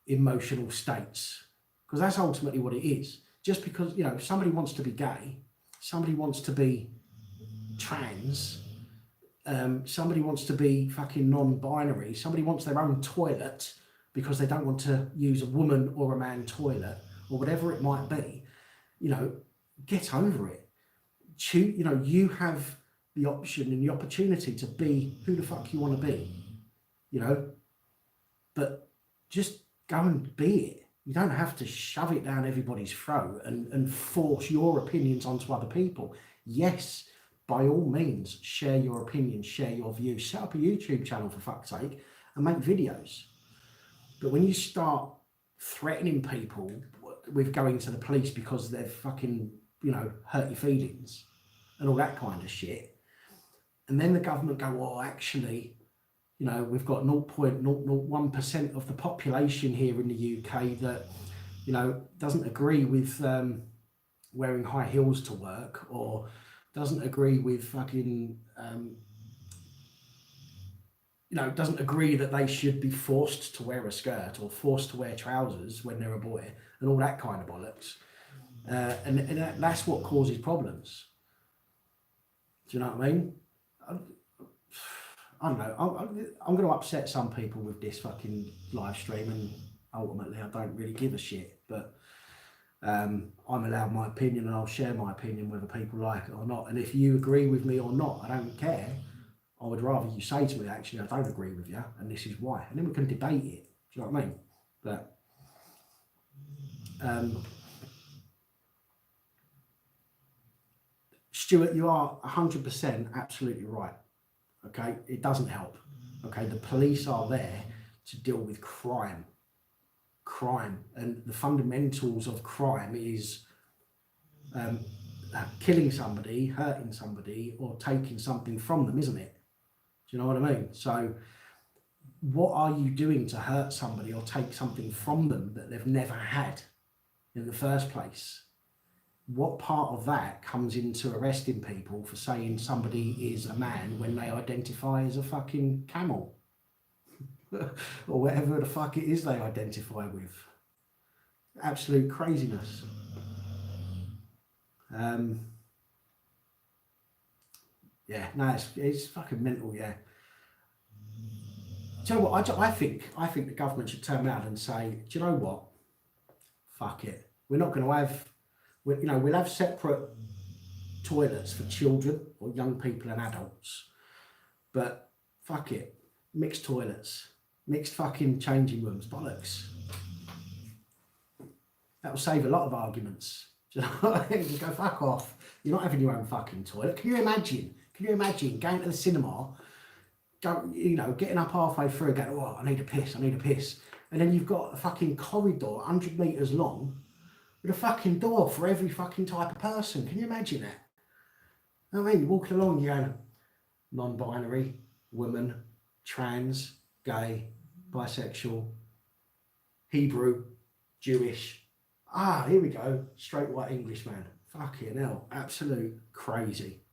emotional states. Because that's ultimately what it is. Just because, you know, if somebody wants to be gay, somebody wants to be trans, somebody wants to be fucking non-binary, somebody wants their own toilet because they don't want to use a woman or a man toilet, or whatever it might be, you know, get over it. You know, you have the option and the opportunity to be who the fuck you want to be, you know, but just go and be it. You don't have to shove it down everybody's throat and force your opinions onto other people. Yes, by all means, share your opinion, share your views, set up a YouTube channel for fuck's sake and make videos. But when you start threatening people with going to the police because they've fucking, you know, hurt your feelings and all that kind of shit, and then the government go, well, actually, you know, we've got 0.001% of the population here in the UK that, you know, doesn't agree with wearing high heels to work, or doesn't agree with fucking, you know, doesn't agree that they should be forced to wear a skirt or forced to wear trousers when they're a boy, and all that kind of bollocks. And that's what causes problems. Do you know what I mean? I don't know. I'm going to upset some people with this fucking live stream, and ultimately I don't really give a shit. But I'm allowed my opinion, and I'll share my opinion whether people like it or not. And if you agree with me or not, I don't care. I would rather you say to me, actually, I don't agree with you, and this is why. And then we can debate it. Do you know what I mean? But Stuart, you are 100% absolutely right. Okay, it doesn't help. Okay, the police are there to deal with crime, and the fundamentals of crime is killing somebody, hurting somebody, or taking something from them, isn't it? Do you know what I mean? So what are you doing to hurt somebody or take something from them that they've never had in the first place? What part of that comes into arresting people for saying somebody is a man when they identify as a fucking camel? Or whatever the fuck it is they identify with. Absolute craziness. Yeah, no, it's fucking mental, yeah. Do you know what? I think the government should turn around and say, do you know what? Fuck it. We're not going to have, we'll have separate toilets for children or young people and adults, but fuck it. Mixed toilets, mixed fucking changing rooms, bollocks. That will save a lot of arguments. Do you know what I mean? Just go fuck off. You're not having your own fucking toilet. Can you imagine going to the cinema, getting up halfway through and going, oh, I need a piss. And then you've got a fucking corridor 100 metres long with a fucking door for every fucking type of person. Can you imagine that? I mean, you're walking along, you go, non-binary, woman, trans, gay, bisexual, Hebrew, Jewish. Here we go. Straight white Englishman. Fucking hell. Absolute crazy.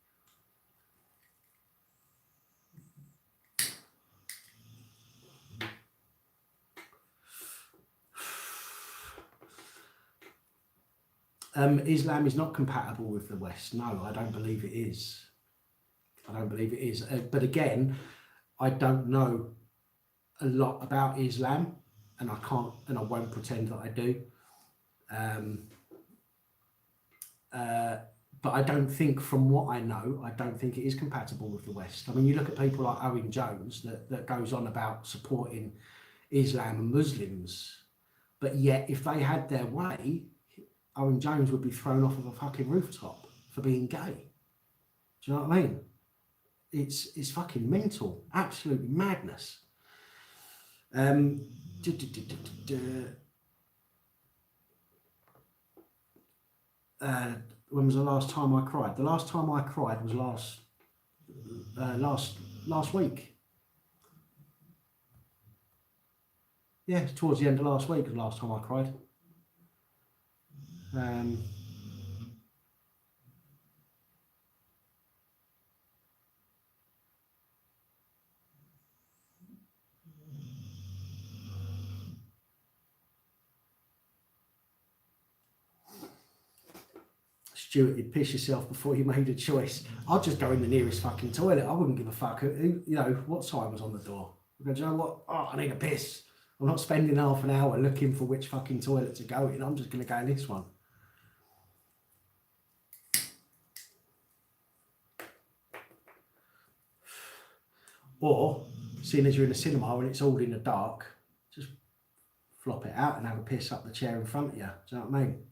Islam is not compatible with the West. No, I don't believe it is. But again, I don't know a lot about Islam, and I can't, and I won't pretend that I do. But I don't think, from what I know, I don't think it is compatible with the West. I mean, you look at people like Owen Jones that goes on about supporting Islam and Muslims, but yet if they had their way, Owen Jones would be thrown off of a fucking rooftop for being gay. Do you know what I mean? It's fucking mental, absolutely madness. When was the last time I cried? The last time I cried was last week. Yeah, towards the end of last week was the last time I cried. Stuart, you'd piss yourself before you made a choice. I'd just go in the nearest fucking toilet. I wouldn't give a fuck what sign was on the door. I'd go, do you know what? Oh, I need a piss. I'm not spending half an hour looking for which fucking toilet to go in. I'm just going to go in this one. Or, seeing as you're in a cinema and it's all in the dark, just flop it out and have a piss up the chair in front of you. Do you know what I mean?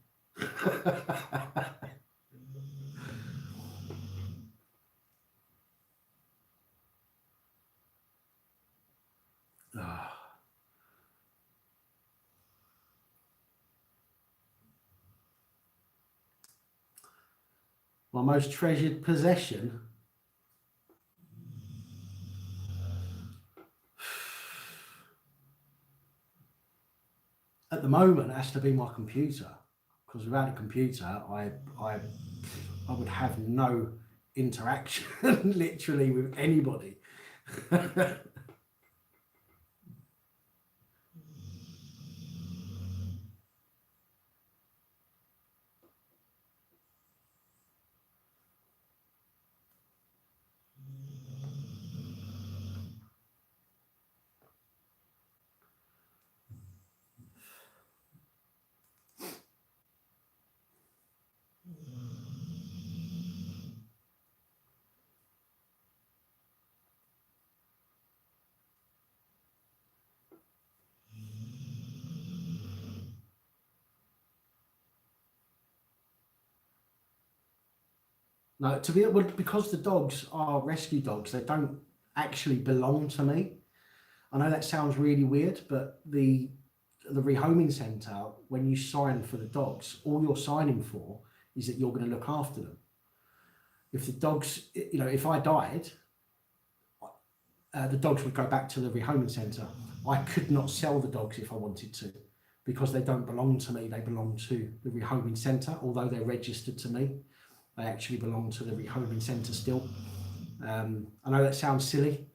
My most treasured possession? At the moment, it has to be my computer, because without a computer, I would have no interaction literally with anybody. No, well, because the dogs are rescue dogs, they don't actually belong to me. I know that sounds really weird, but the rehoming centre, when you sign for the dogs, all you're signing for is that you're going to look after them. If the dogs, if I died, the dogs would go back to the rehoming centre. I could not sell the dogs if I wanted to, because they don't belong to me. They belong to the rehoming centre. Although they're registered to me, they actually belong to the rehoming centre still. I know that sounds silly,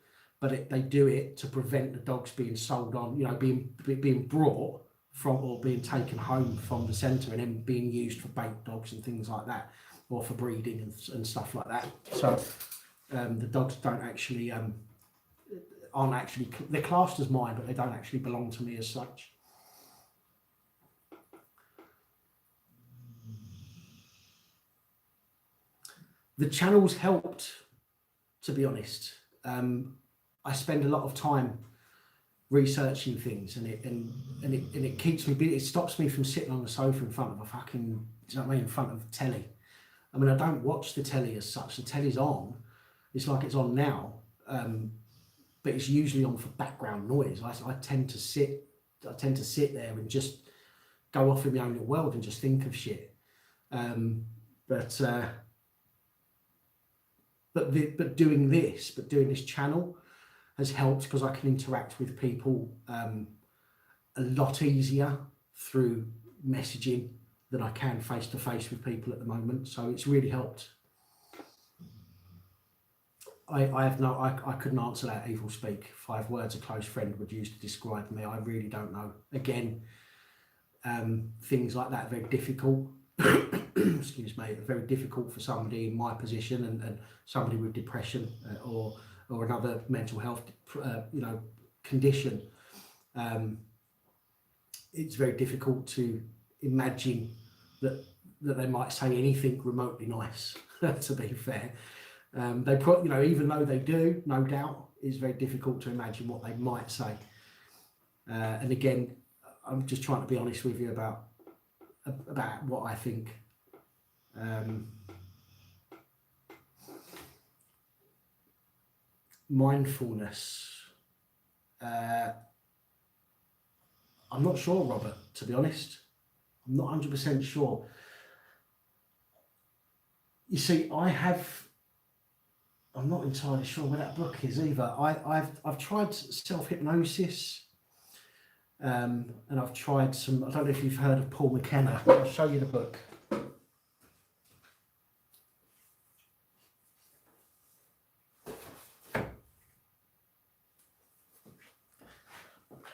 but they do it to prevent the dogs being sold on, being brought from or being taken home from the centre and then being used for bait dogs and things like that, or for breeding and stuff like that. So the dogs don't actually aren't actually, they're classed as mine, but they don't actually belong to me as such. The channel's helped, to be honest. I spend a lot of time researching things, and it keeps me busy. It stops me from sitting on the sofa in front of a fucking, do you know what I mean, in front of telly. I mean, I don't watch the telly as such. The telly's on. It's like it's on now, but it's usually on for background noise. I tend to sit there and just go off in my own little world and just think of shit. But doing this channel has helped, because I can interact with people a lot easier through messaging than I can face to face with people at the moment. So it's really helped. I couldn't answer that evil speak. 5 words a close friend would use to describe me. I really don't know. Again, things like that are very difficult. Excuse me, very difficult for somebody in my position and somebody with depression or another mental health condition. It's very difficult to imagine that they might say anything remotely nice. To be fair, even though they do, no doubt, it's very difficult to imagine what they might say. And again, I'm just trying to be honest with you about what I think. Mindfulness. I'm not sure, Robert, to be honest. I'm not 100% sure. You see, I'm not entirely sure where that book is either. I've tried self-hypnosis, and I've tried some, I don't know if you've heard of Paul McKenna. I'll show you the book.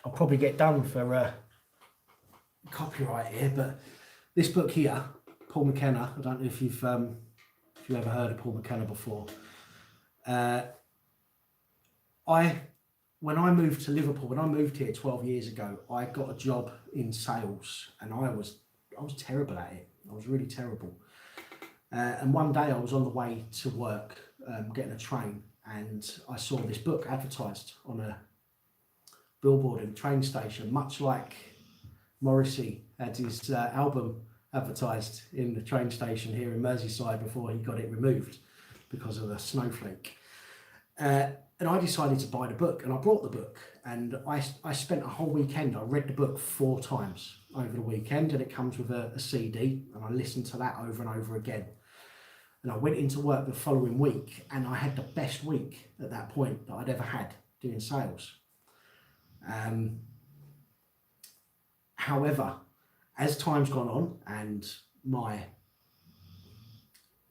I'll probably get done for copyright here, but this book here, Paul McKenna, I don't know if you've ever heard of Paul McKenna before. When I moved to Liverpool, when I moved here 12 years ago, I got a job in sales, and I was terrible at it. I was really terrible. And one day I was on the way to work, getting a train, and I saw this book advertised on a billboard in the train station, much like Morrissey had his album advertised in the train station here in Merseyside before he got it removed because of the snowflake. And I decided to buy the book, and I brought the book, and I spent a whole weekend. I read the book 4 times over the weekend, and it comes with a CD, and I listened to that over and over again. And I went into work the following week, and I had the best week at that point that I'd ever had doing sales. However, as time's gone on and my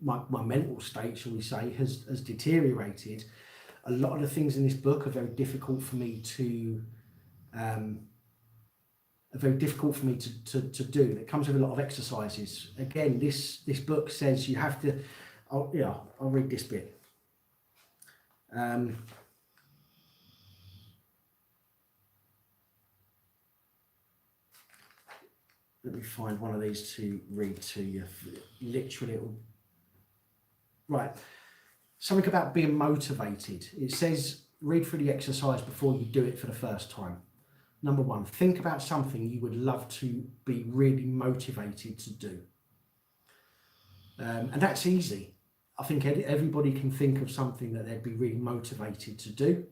mental state, shall we say, has deteriorated, a lot of the things in this book are very difficult for me to do. It comes with a lot of exercises. Again, this book says you have to. I'll read this bit. Let me find one of these to read to you. Literally, right. Something about being motivated. It says, read through the exercise before you do it for the first time. Number 1, think about something you would love to be really motivated to do. And that's easy. I think everybody can think of something that they'd be really motivated to do.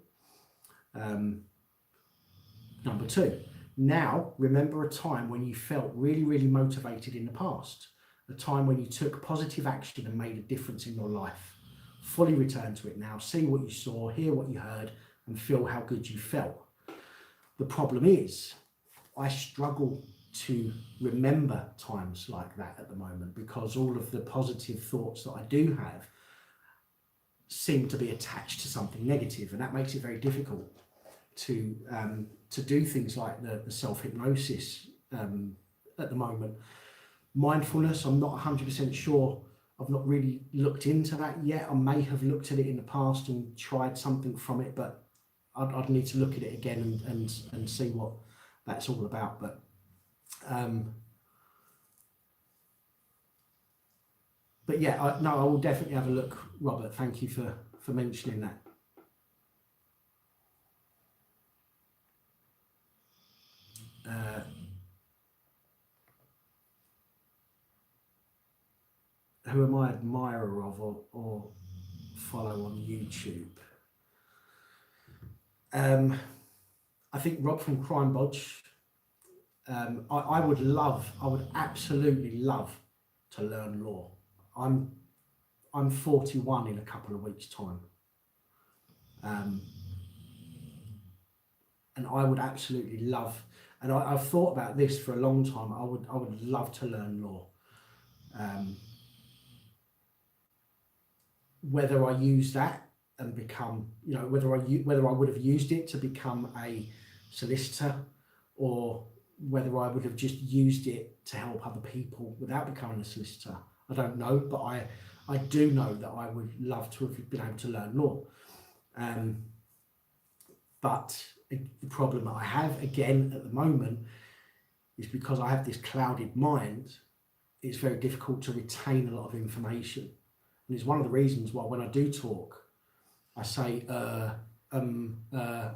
Number two, now remember a time when you felt really, really motivated in the past, a time when you took positive action and made a difference in your life. Fully return to it now, see what you saw, hear what you heard, and feel how good you felt. The problem is, I struggle to remember times like that at the moment, because all of the positive thoughts that I do have seem to be attached to something negative, and that makes it very difficult to do things like the self-hypnosis at the moment. Mindfulness, I'm not 100% sure. I've not really looked into that yet. I may have looked at it in the past and tried something from it, but I'd need to look at it again and see what that's all about. But yeah, I will definitely have a look, Robert. Thank you for mentioning that. Who am I admirer of or follow on YouTube? I think Rob from Crime Bodge. I would absolutely love to learn law. I'm 41 in a couple of weeks' time. And I would absolutely love, and I've thought about this for a long time, I would love to learn law. Whether I use that and become, whether I would have used it to become a solicitor, or whether I would have just used it to help other people without becoming a solicitor, I don't know. But I do know that I would love to have been able to learn law. But the problem that I have, again, at the moment, is because I have this clouded mind, it's very difficult to retain a lot of information. And it's one of the reasons why when I do talk, I say a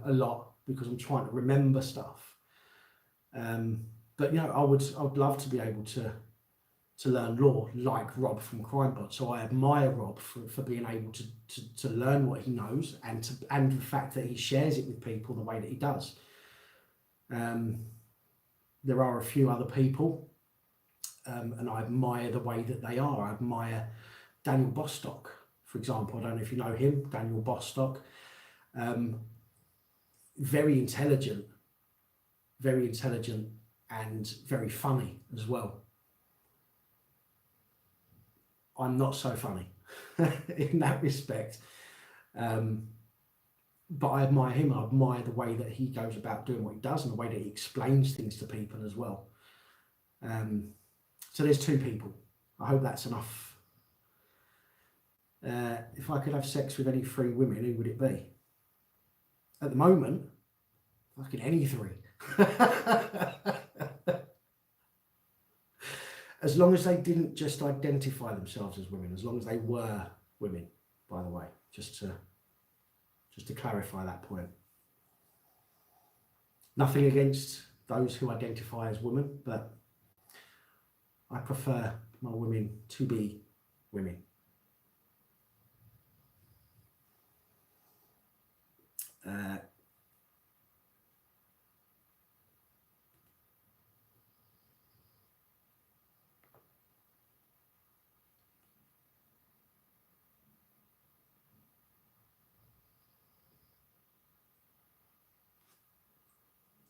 lot, because I'm trying to remember stuff. But I would love to be able to learn law like Rob from Crime Bodge. So I admire Rob for being able to learn what he knows, and the fact that he shares it with people the way that he does. There are a few other people, and I admire the way that they are. I admire Daniel Bostock, for example. I don't know if you know him, Daniel Bostock. Very intelligent, and very funny as well. I'm not so funny in that respect. But I admire him. I admire the way that he goes about doing what he does, and the way that he explains things to people as well. So there's two people. I hope that's enough. If I could have sex with any three women, who would it be? At the moment, fucking any three. As long as they didn't just identify themselves as women, as long as they were women, by the way, just to clarify that point. Nothing against those who identify as women, but I prefer my women to be women.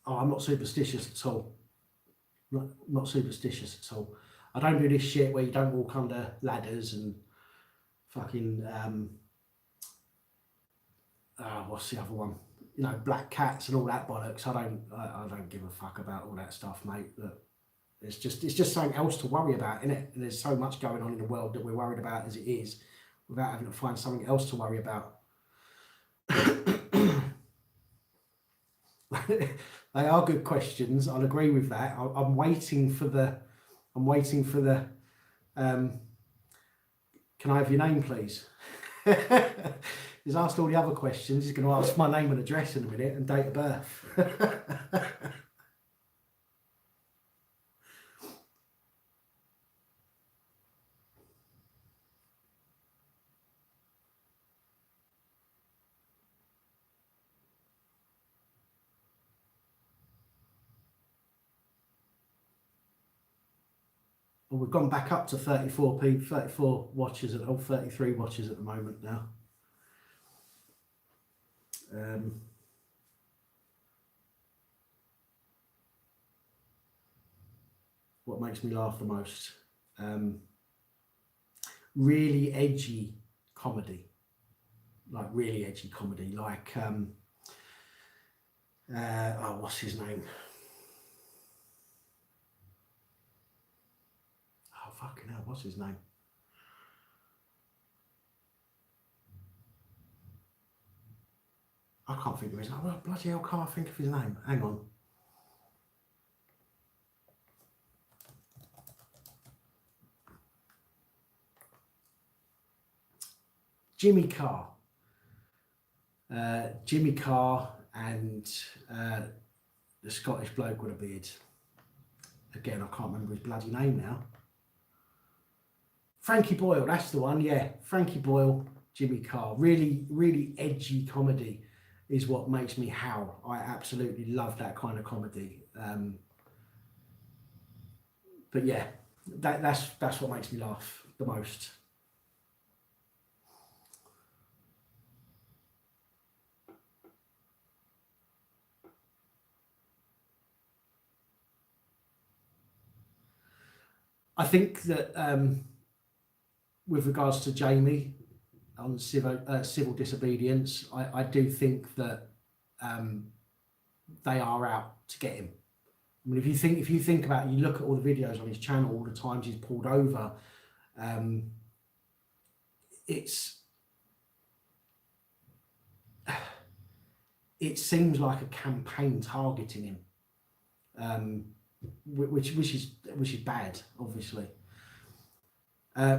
Oh, I'm not superstitious at all. Not superstitious at all. I don't do this shit where you don't walk under ladders and fucking what's the other one? Black cats and all that bollocks. I don't give a fuck about all that stuff, mate. Look, it's just something else to worry about, isn't it? And there's so much going on in the world that we're worried about as it is, without having to find something else to worry about. They are good questions. I'll agree with that. I'm waiting for the. Can I have your name, please? He's asked all the other questions. He's going to ask my name and address in a minute and date of birth. Well, we've gone back up to 34 people, 34 watchers, or 33 watchers at the moment now. What makes me laugh the most? Really edgy comedy, like really edgy comedy, like oh, what's his name? Oh, fucking hell, what's his name? I can't think of his name. Well, bloody hell, can't I think of his name? Hang on. Jimmy Carr. Jimmy Carr and the Scottish bloke with a beard. Again, I can't remember his bloody name now. Frankie Boyle, that's the one, yeah. Frankie Boyle, Jimmy Carr. Really, really edgy comedy is what makes me howl. I absolutely love that kind of comedy. But yeah, that's what makes me laugh the most. I think that with regards to Jamie on civil disobedience, I do think that they are out to get him. I mean, if you think about it, you look at all the videos on his channel, all the times he's pulled over, it seems like a campaign targeting him, which is bad, obviously.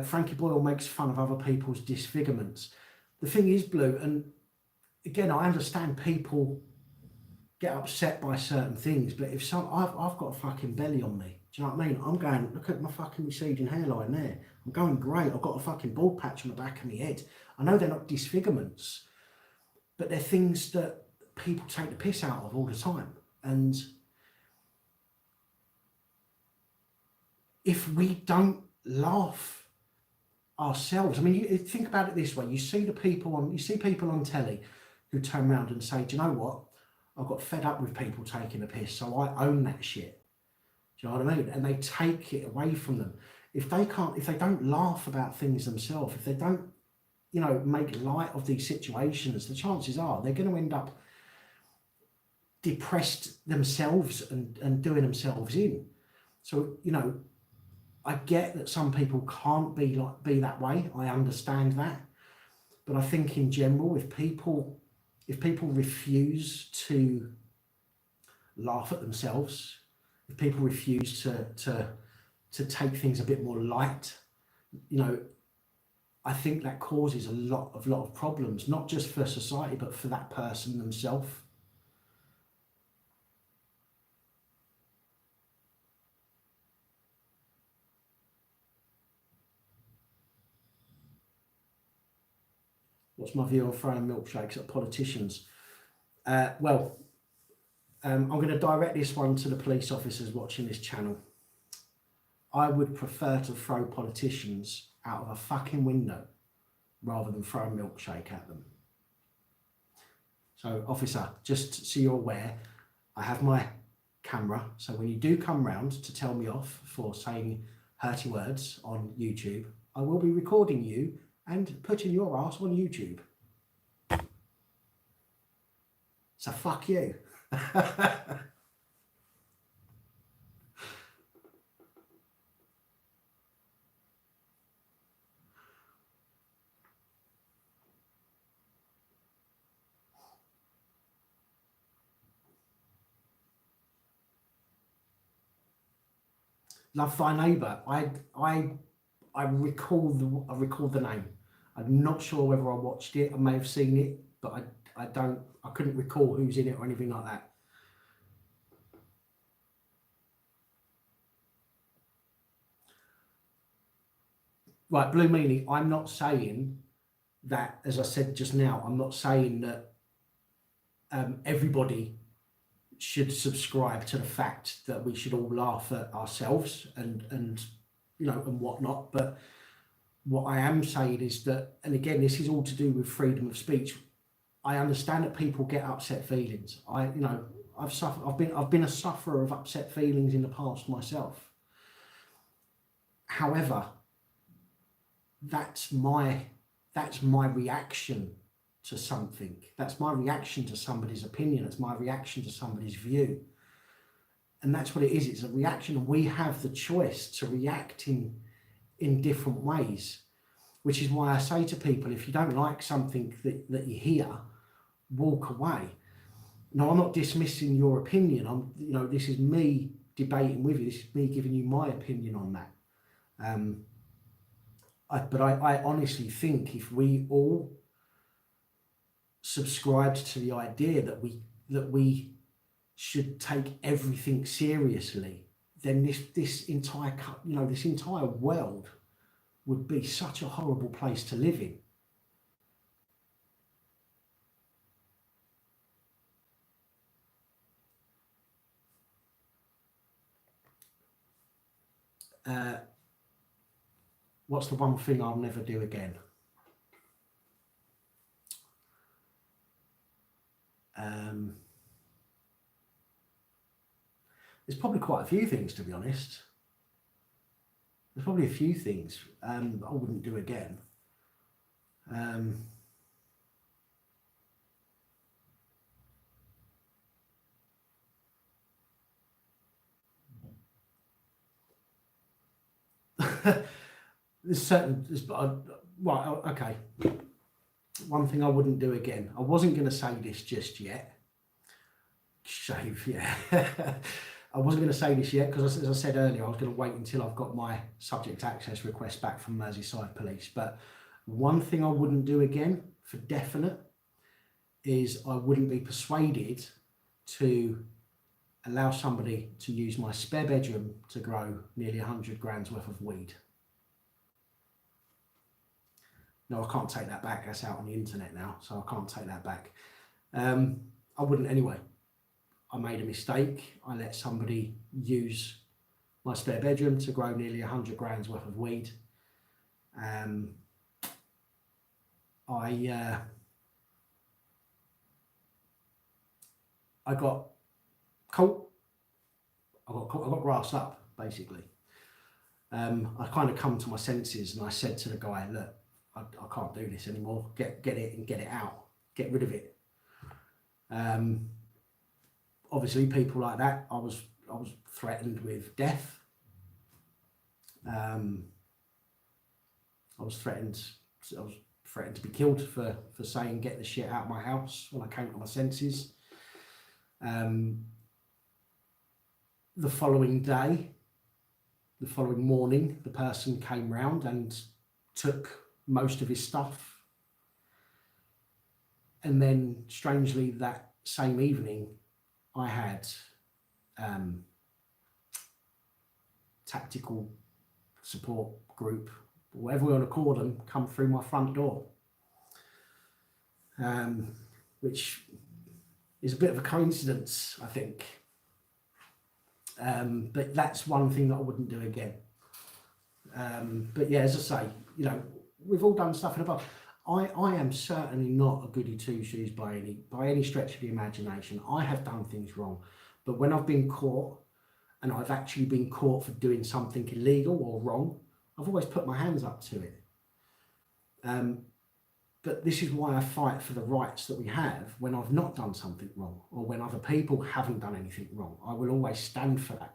Frankie Boyle makes fun of other people's disfigurements. The thing is, Blue, and again, I understand people get upset by certain things, but if I've got a fucking belly on me, do you know what I mean? I'm going, look at my fucking receding hairline there. I'm going great. I've got a fucking bald patch on the back of my head. I know they're not disfigurements, but they're things that people take the piss out of all the time. And if we don't laugh ourselves, I mean, you think about it this way: you see people on telly who turn around and say, "Do you know what? I got fed up with people taking the piss, so I own that shit." Do you know what I mean? And they take it away from them. If they don't laugh about things themselves, if they don't, make light of these situations, the chances are they're going to end up depressed themselves and doing themselves in. So, I get that some people can't be that way. I understand that. But I think in general, if people refuse to laugh at themselves, if people refuse to take things a bit more light, I think that causes a lot of problems, not just for society, but for that person themselves. What's my view on throwing milkshakes at politicians? I'm going to direct this one to the police officers watching this channel. I would prefer to throw politicians out of a fucking window rather than throw a milkshake at them. So, officer, just so you're aware, I have my camera. So when you do come round to tell me off for saying hurty words on YouTube, I will be recording you and putting your ass on YouTube. So fuck you. Love Thy Neighbour. I recall the name. I'm not sure whether I watched it. I may have seen it, but I couldn't recall who's in it or anything like that. Right, Blue Meanie, I'm not saying that, as I said just now, I'm not saying that everybody should subscribe to the fact that we should all laugh at ourselves and you know, and whatnot. But what I am saying is that, and again, this is all to do with freedom of speech. I understand that people get upset feelings. You know, I've been a sufferer of upset feelings in the past myself. However, that's my reaction to something. That's my reaction to somebody's opinion. It's my reaction to somebody's view. And that's what it is. It's a reaction, and we have the choice to react in different ways, which is why I say to people, if you don't like something that you hear, walk away. Now, I'm not dismissing your opinion. You know, this is me debating with you. This is me giving you my opinion on that. But I honestly think if we all subscribed to the idea that we should take everything seriously, then this entire world would be such a horrible place to live in. What's the one thing I'll never do again? There's probably quite a few things, to be honest. There's probably a few things I wouldn't do again. Well, okay. One thing I wouldn't do again. I wasn't going to say this just yet. Shave, yeah. I wasn't going to say this yet because, as I said earlier, I was going to wait until I've got my subject access request back from Merseyside Police. But one thing I wouldn't do again, for definite, is I wouldn't be persuaded to allow somebody to use my spare bedroom to grow nearly 100 grams worth of weed. No, I can't take that back. That's out on the internet now, so I can't take that back. I wouldn't anyway. I made a mistake. I let somebody use my spare bedroom to grow nearly 100 grams worth of weed. I got caught. I got grassed up, basically. I kind of come to my senses, and I said to the guy, look, I can't do this anymore. Get it and get it out. Get rid of it. Obviously, people like that, I was threatened with death. I was threatened to be killed for saying get the shit out of my house when I came to my senses. The following morning, the person came round and took most of his stuff. And then, strangely, that same evening, I had tactical support group, whatever we want to call them, come through my front door, which is a bit of a coincidence, I think. But that's one thing that I wouldn't do again. But yeah, as I say, you know, we've all done stuff in the past. I am certainly not a goody two-shoes by any stretch of the imagination. I have done things wrong, but when I've been caught, and I've actually been caught for doing something illegal or wrong, I've always put my hands up to it. But this is why I fight for the rights that we have when I've not done something wrong, or when other people haven't done anything wrong. I will always stand for that.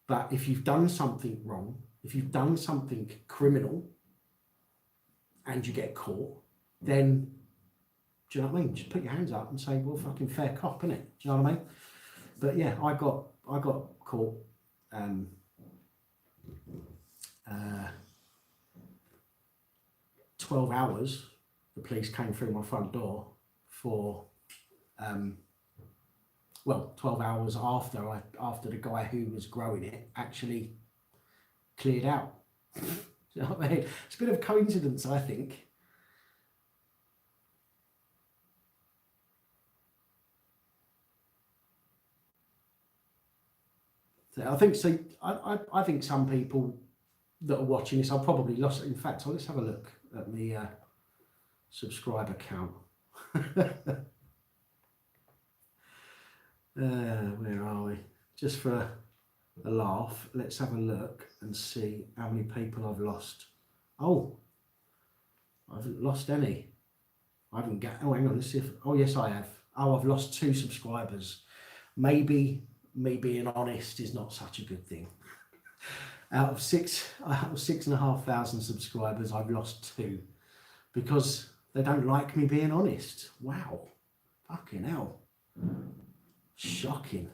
But if you've done something wrong, if you've done something criminal, and you get caught, then, do you know what I mean? Just put your hands up and say, well, fucking fair cop, innit? Do you know what I mean? But yeah, I got caught 12 hours. The police came through my front door for 12 hours after the guy who was growing it actually cleared out. You know what I mean? It's a bit of a coincidence, I think. So I think some people that are watching this. I've probably lost it. In fact, let's have a look at the subscriber count. Where are we? Just for a laugh, let's have a look and see how many people I've lost. Oh, I haven't lost any. I haven't got, oh, hang on, let's see if, oh yes I have. Oh, I've lost 2 subscribers. Maybe me being honest is not such a good thing. Out of 6,500 subscribers, I've lost 2 because they don't like me being honest. Wow, fucking hell. Shocking.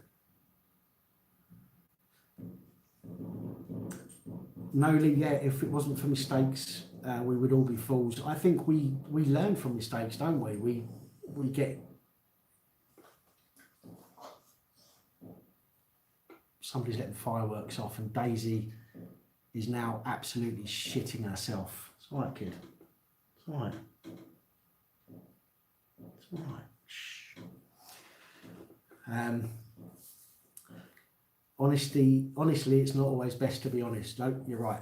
Noli, yeah, if it wasn't for mistakes, we would all be fools. I think we learn from mistakes, don't we? We get somebody's letting fireworks off, and Daisy is now absolutely shitting herself. It's all right, kid. It's all right. It's all right. Shh. Honestly, it's not always best to be honest. No, you're right.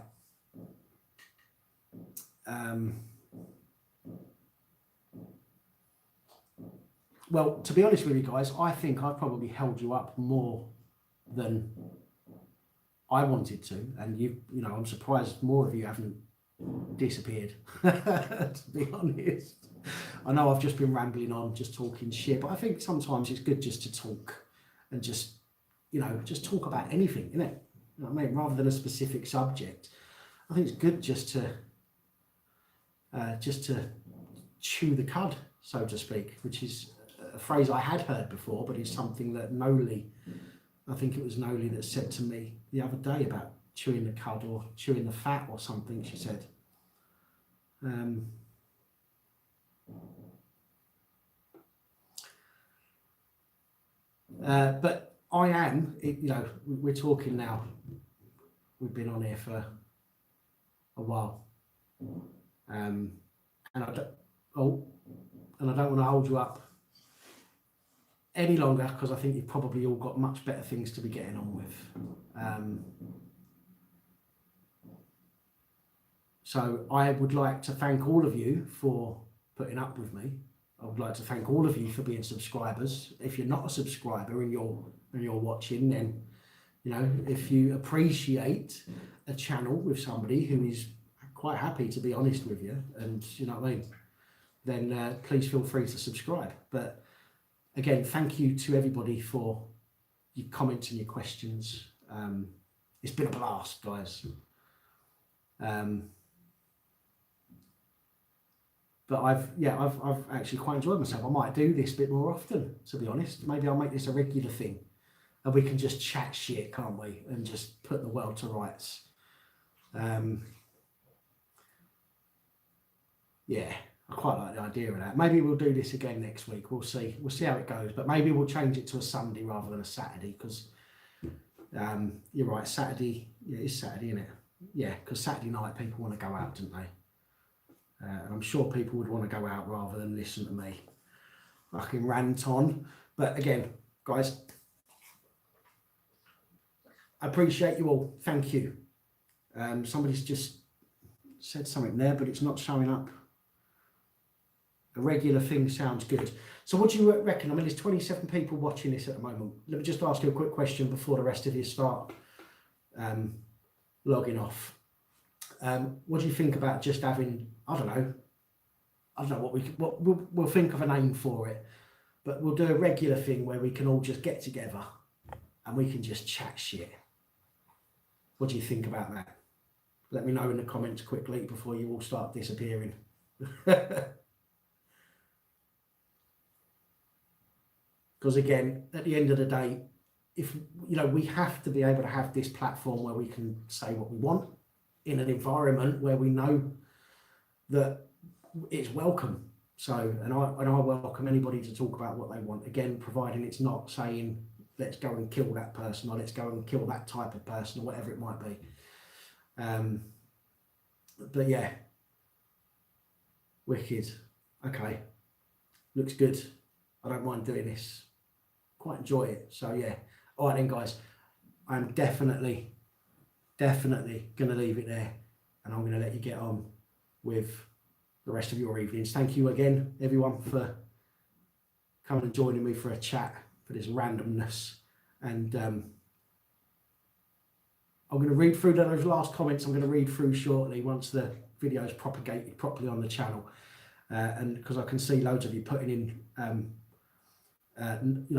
Well, to be honest with you guys, I think I've probably held you up more than I wanted to, and you know, I'm surprised more of you haven't disappeared. To be honest, I know I've just been rambling on, just talking shit, but I think sometimes it's good just to talk and just, you know, just talk about anything, innit? You know what I mean? Rather than a specific subject. I think it's good just to chew the cud, so to speak, which is a phrase I had heard before, but it's something that Noli, I think it was Noli that said to me the other day about chewing the cud or chewing the fat or something, she said. But I am, you know, we're talking now, we've been on here for a while, and I don't want to hold you up any longer, because I think you've probably all got much better things to be getting on with. So I would like to thank all of you for putting up with me. I would like to thank all of you for being subscribers. If you're not a subscriber and you're watching, then, you know, if you appreciate a channel with somebody who is quite happy to be honest with you, and you know what I mean, then please feel free to subscribe. But again, thank you to everybody for your comments and your questions. It's been a blast, guys. But I've actually quite enjoyed myself. I might do this a bit more often, to be honest. Maybe I'll make this a regular thing, and we can just chat shit, can't we? And just put the world to rights. Yeah, I quite like the idea of that. Maybe we'll do this again next week. We'll see. We'll see how it goes. But maybe we'll change it to a Sunday rather than a Saturday, because you're right. Saturday, yeah, it's Saturday, isn't it? Yeah, because Saturday night people want to go out, don't they? And I'm sure people would want to go out rather than listen to me fucking rant on. But again, guys, I appreciate you all. Thank you. Somebody's just said something there, but it's not showing up. A regular thing sounds good. So what do you reckon? I mean, there's 27 people watching this at the moment. Let me just ask you a quick question before the rest of you start logging off. What do you think about just having, I don't know what we'll think of a name for it, but we'll do a regular thing where we can all just get together and we can just chat shit. What do you think about that? Let me know in the comments quickly before you all start disappearing. Because again, at the end of the day, if you know, we have to be able to have this platform where we can say what we want in an environment where we know that it's welcome. So, and I welcome anybody to talk about what they want. Again, providing it's not saying let's go and kill that person or let's go and kill that type of person or whatever it might be. But yeah, wicked. Okay, looks good. I don't mind doing this. Quite enjoy it. So yeah. All right then, guys. I'm definitely definitely going to leave it there, and I'm going to let you get on with the rest of your evenings. Thank you again, everyone, for coming and joining me for a chat, for this randomness. And I'm going to read through those last comments. I'm going to read through shortly once the video is propagated properly on the channel, and because I can see loads of you putting in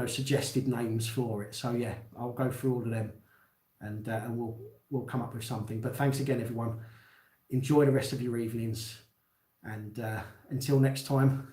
suggested names for it. So yeah, I'll go through all of them, and we'll come up with something. But thanks again, everyone. Enjoy the rest of your evenings, and until next time,